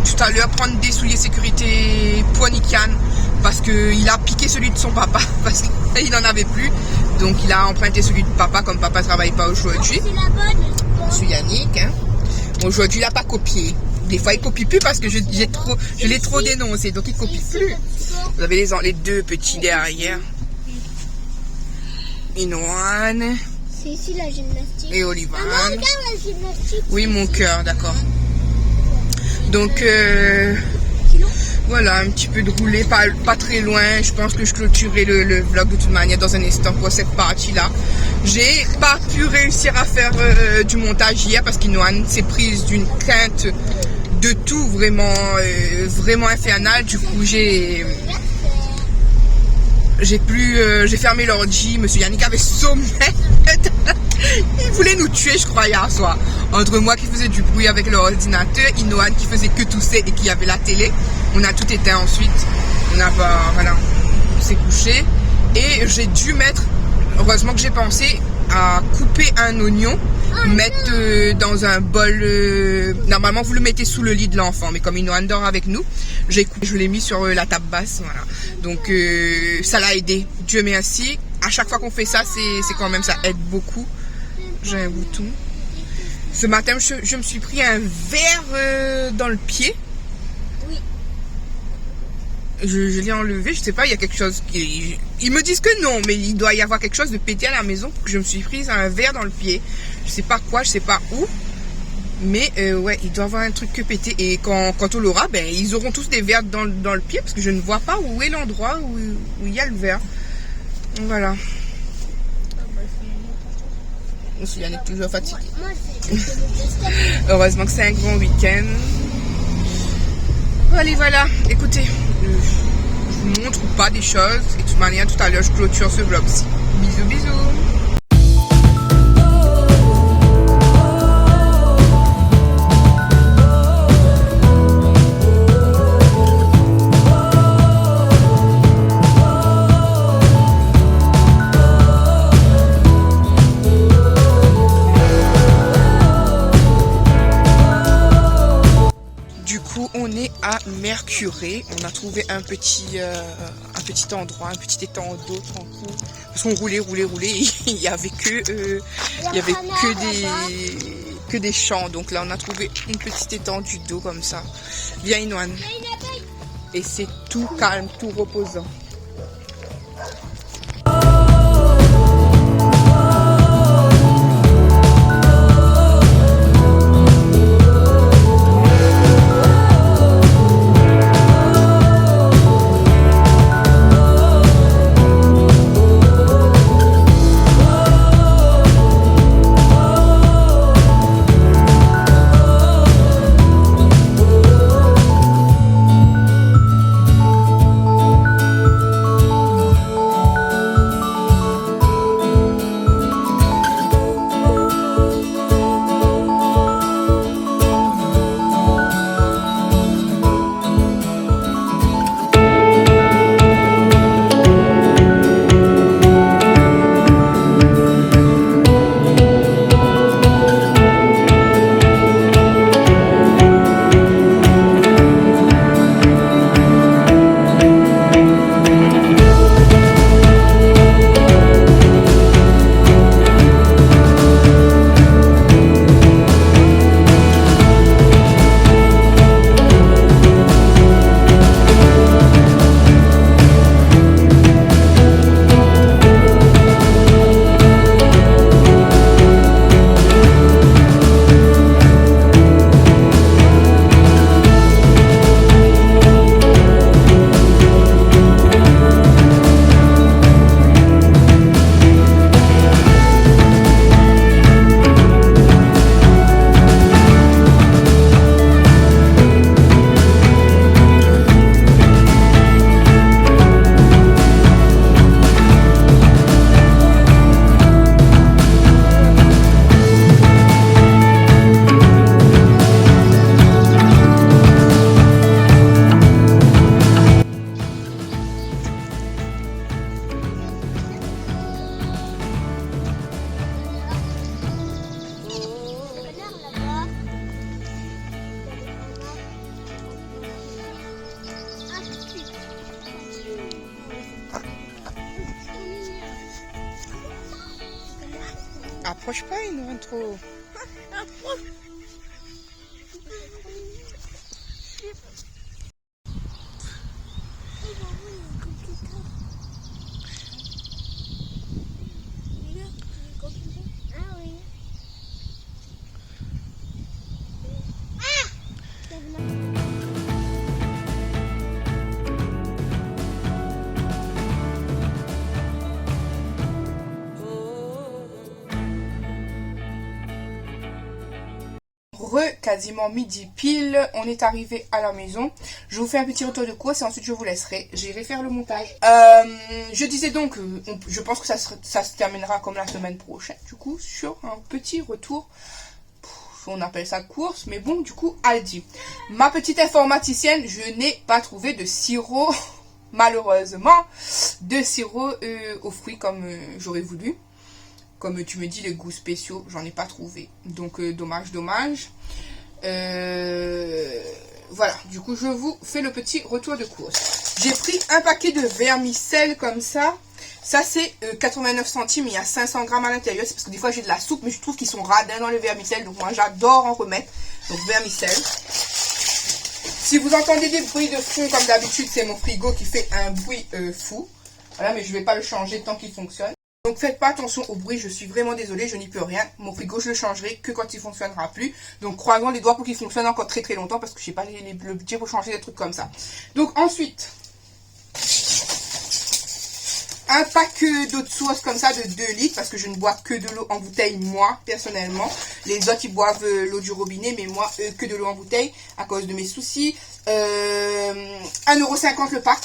tout à l'heure prendre des souliers sécurité pour Nikian. Parce qu'il a piqué celui de son papa, parce qu'il n'en avait plus. Donc il a emprunté celui de papa, comme papa ne travaille pas aujourd'hui. C'est la bonne. Je suis Yannick. Hein. Aujourd'hui, il n'a pas copié. Des fois, il copie plus parce que je l'ai trop dénoncé, donc il copie plus. Vous avez les deux petits derrière. Inoane. C'est ici la gymnastique. Et Olivan. Maman, regarde la gymnastique. Oui, mon cœur, d'accord. Donc, voilà, un petit peu de rouler, pas très loin. Je pense que je clôturerai le vlog de toute manière dans un instant pour cette partie-là. J'ai pas pu réussir à faire du montage hier parce qu'Inoane s'est prise d'une crainte de tout vraiment, vraiment infernale. Du coup, j'ai fermé l'ordi. Monsieur Yannick avait sommeil. Il voulait nous tuer, je crois, hier soir. Entre moi qui faisais du bruit avec l'ordinateur, Inoane qui faisait que tousser et qui avait la télé. On a tout éteint ensuite. Voilà, on s'est couché. Et j'ai dû mettre, heureusement que j'ai pensé à couper un oignon, mettre dans un bol. Normalement, vous le mettez sous le lit de l'enfant, mais comme Inoane dort avec nous, je l'ai mis sur la table basse. Voilà. Donc, ça l'a aidé. Dieu merci. À chaque fois qu'on fait ça, c'est quand même, ça aide beaucoup. J'ai un bouton. Ce matin, je me suis pris un verre dans le pied. Oui. Je l'ai enlevé, je sais pas, il y a quelque chose qui... Ils me disent que non, mais il doit y avoir quelque chose de pété à la maison pour que je me suis prise un verre dans le pied. Je sais pas quoi, je sais pas où. Mais ouais, il doit y avoir un truc que pété. Et quand on l'aura, ben, ils auront tous des verres dans le pied parce que je ne vois pas où est l'endroit où il y a le verre. Voilà. Monsieur Yann est toujours fatigué. Heureusement que c'est un grand week-end. Voilà. Écoutez, je vous montre ou pas des choses. Et de toute manière, tout à l'heure, je clôture ce vlog-ci. Bisous. À Mercurey, on a trouvé un petit endroit, un petit étang d'eau tranquille. Parce qu'on roulait, il y avait que des champs. Donc là, on a trouvé une petite étendue d'eau comme ça. Viens, Inoane. Et c'est tout calme, tout reposant. Approche pas, il nous rend trop. Ah oui. Quasiment midi pile, on est arrivé à la maison. Je vous fais un petit retour de course et ensuite je vous laisserai. J'irai faire le montage. Je disais donc, je pense que ça se terminera comme la semaine prochaine, du coup, sur un petit retour. On appelle ça course, mais bon, du coup, Aldi. Ma petite informaticienne, je n'ai pas trouvé de sirop, malheureusement, de sirop aux fruits comme j'aurais voulu. Comme tu me dis, les goûts spéciaux, j'en ai pas trouvé. Donc, dommage. Voilà, du coup, je vous fais le petit retour de course. J'ai pris un paquet de vermicelles comme ça. Ça, c'est 89 centimes. Il y a 500 grammes à l'intérieur. C'est parce que des fois, j'ai de la soupe, mais je trouve qu'ils sont radins dans les vermicelles. Donc, moi, j'adore en remettre. Donc, vermicelles. Si vous entendez des bruits de fond, comme d'habitude, c'est mon frigo qui fait un bruit fou. Voilà, mais je ne vais pas le changer tant qu'il fonctionne. Donc faites pas attention au bruit, je suis vraiment désolée, je n'y peux rien. Mon frigo, je le changerai que quand il fonctionnera plus. Donc croisons les doigts pour qu'il fonctionne encore très longtemps parce que je n'ai pas le budget pour changer des trucs comme ça. Donc ensuite, un pack d'eau de source comme ça de 2 litres parce que je ne bois que de l'eau en bouteille, moi, personnellement. Les autres, ils boivent l'eau du robinet, mais moi, que de l'eau en bouteille à cause de mes soucis. 1,50 € le pack.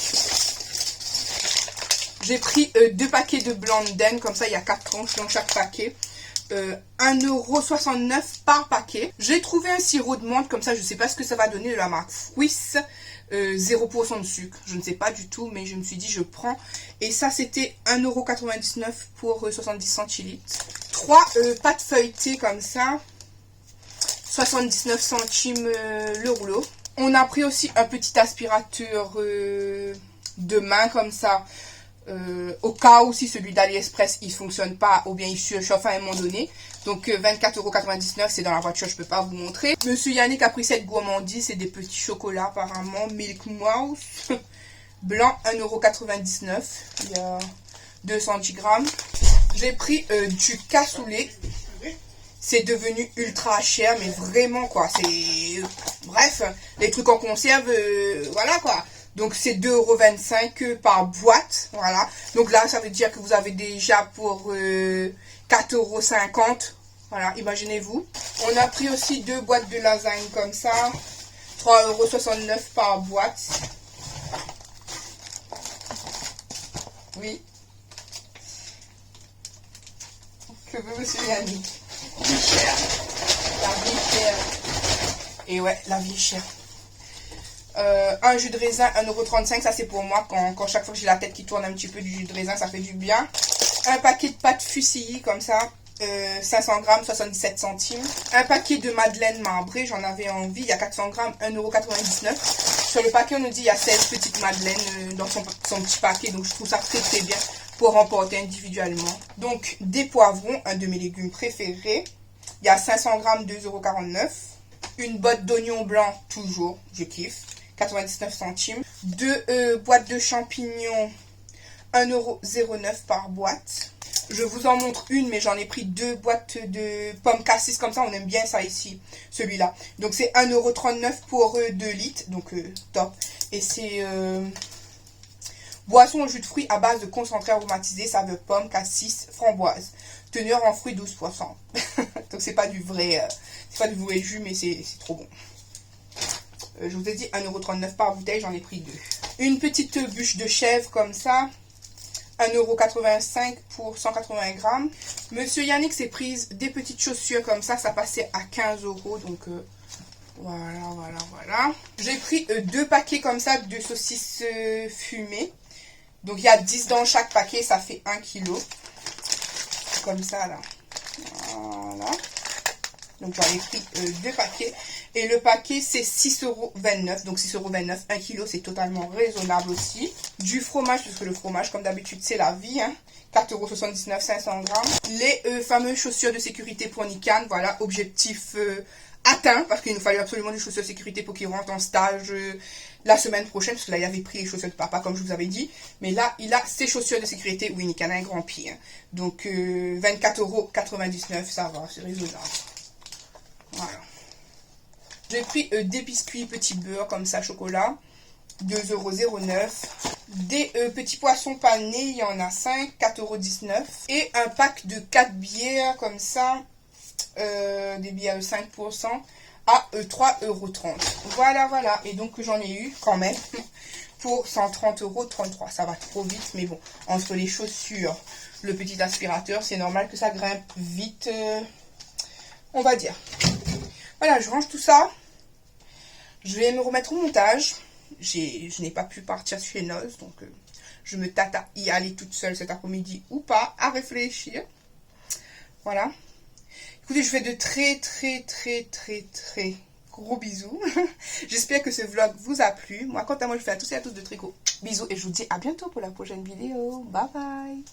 J'ai pris 2 paquets de Blanden, comme ça il y a 4 tranches dans chaque paquet. 1,69 € par paquet. J'ai trouvé un sirop de menthe, comme ça je ne sais pas ce que ça va donner de la marque Swiss. 0% de sucre, je ne sais pas du tout, mais je me suis dit je prends. Et ça c'était 1,99 € pour 70 centilitres. 3 pâtes feuilletées comme ça. 79 centimes le rouleau. On a pris aussi un petit aspirateur de main comme ça. Au cas où si celui d'AliExpress il fonctionne pas ou bien il surchauffe à un moment donné. Donc 24,99 €, c'est dans la voiture, je peux pas vous montrer. Monsieur Yannick a pris cette gourmandise, c'est des petits chocolats apparemment, Milk Mouse blanc, 1,99 €, il y a 210 grammes. J'ai pris du cassoulet, c'est devenu ultra cher, mais vraiment quoi, c'est bref, les trucs en conserve, voilà quoi. Donc c'est 2,25 € par boîte, voilà. Donc là, ça veut dire que vous avez déjà pour 4,50 €, voilà, imaginez-vous. On a pris aussi 2 boîtes de lasagne comme ça, 3,69 € par boîte. Oui. Que veut monsieur Yannick? La vie est chère. Et ouais, la vie est chère. Un jus de raisin, 1,35 €, ça c'est pour moi, quand chaque fois que j'ai la tête qui tourne un petit peu du jus de raisin, ça fait du bien. Un paquet de pâtes fusilli comme ça, 500 grammes, 77 centimes. Un paquet de madeleine marbrée, j'en avais envie, il y a 400 grammes, 1,99 €. Sur le paquet on nous dit il y a 16 petites madeleines dans son petit paquet, donc je trouve ça très bien pour emporter individuellement. Donc des poivrons, un de mes légumes préférés, il y a 500 grammes, 2,49 €. Une botte d'oignons blancs, toujours, je kiffe, 99 centimes. 2 boîtes de champignons, 1,09 € par boîte. Je vous en montre une, mais j'en ai pris 2 boîtes de pommes cassis, comme ça, on aime bien ça ici, celui-là. Donc c'est 1,39 € pour 2 litres, donc top. Et c'est boisson au jus de fruits à base de concentré aromatisé, saveur pomme, cassis, framboise. Teneur en fruits 12%. Donc c'est pas du vrai jus, mais c'est trop bon. Je vous ai dit 1,39 € par bouteille, j'en ai pris 2. Une petite bûche de chèvre comme ça, 1,85 € pour 180 grammes. Monsieur Yannick s'est prise des petites chaussures comme ça, ça passait à 15 €, donc voilà. J'ai pris 2 paquets comme ça de saucisses fumées. Donc il y a 10 dans chaque paquet, ça fait 1 kg. Comme ça là. Voilà. Donc j'en ai pris 2 paquets. Et le paquet c'est 6,29 €. Donc 6,29 €, 1 kg, c'est totalement raisonnable aussi. Du fromage, parce que le fromage comme d'habitude c'est la vie. Hein. 4,79 €, 500 grammes. Les fameuses chaussures de sécurité pour Nikan, voilà, objectif atteint, parce qu'il nous fallait absolument des chaussures de sécurité pour qu'il rentre en stage la semaine prochaine, parce que là, il avait pris les chaussures de papa, comme je vous avais dit. Mais là, il a ses chaussures de sécurité. Oui, Nikan a un grand pied. Hein. Donc, 24,99 €, ça va, c'est raisonnable. Voilà. J'ai pris des biscuits petits beurre, comme ça, chocolat. 2,09 €. Des petits poissons panés, il y en a 5, 4,19 €. Et un pack de 4 bières, comme ça, des bières de 5%, à 3,30 €. Voilà, voilà. Et donc, j'en ai eu quand même pour 130,33 €. Ça va trop vite, mais bon, entre les chaussures, le petit aspirateur, c'est normal que ça grimpe vite, on va dire. Voilà, je range tout ça. Je vais me remettre au montage. Je n'ai pas pu partir chez Noz, donc je me tâte à y aller toute seule cet après-midi ou pas, à réfléchir. Voilà. Écoutez, je fais de très gros bisous. J'espère que ce vlog vous a plu. Moi, quant à moi, je fais à tous et à toutes de très gros bisous et je vous dis à bientôt pour la prochaine vidéo. Bye bye.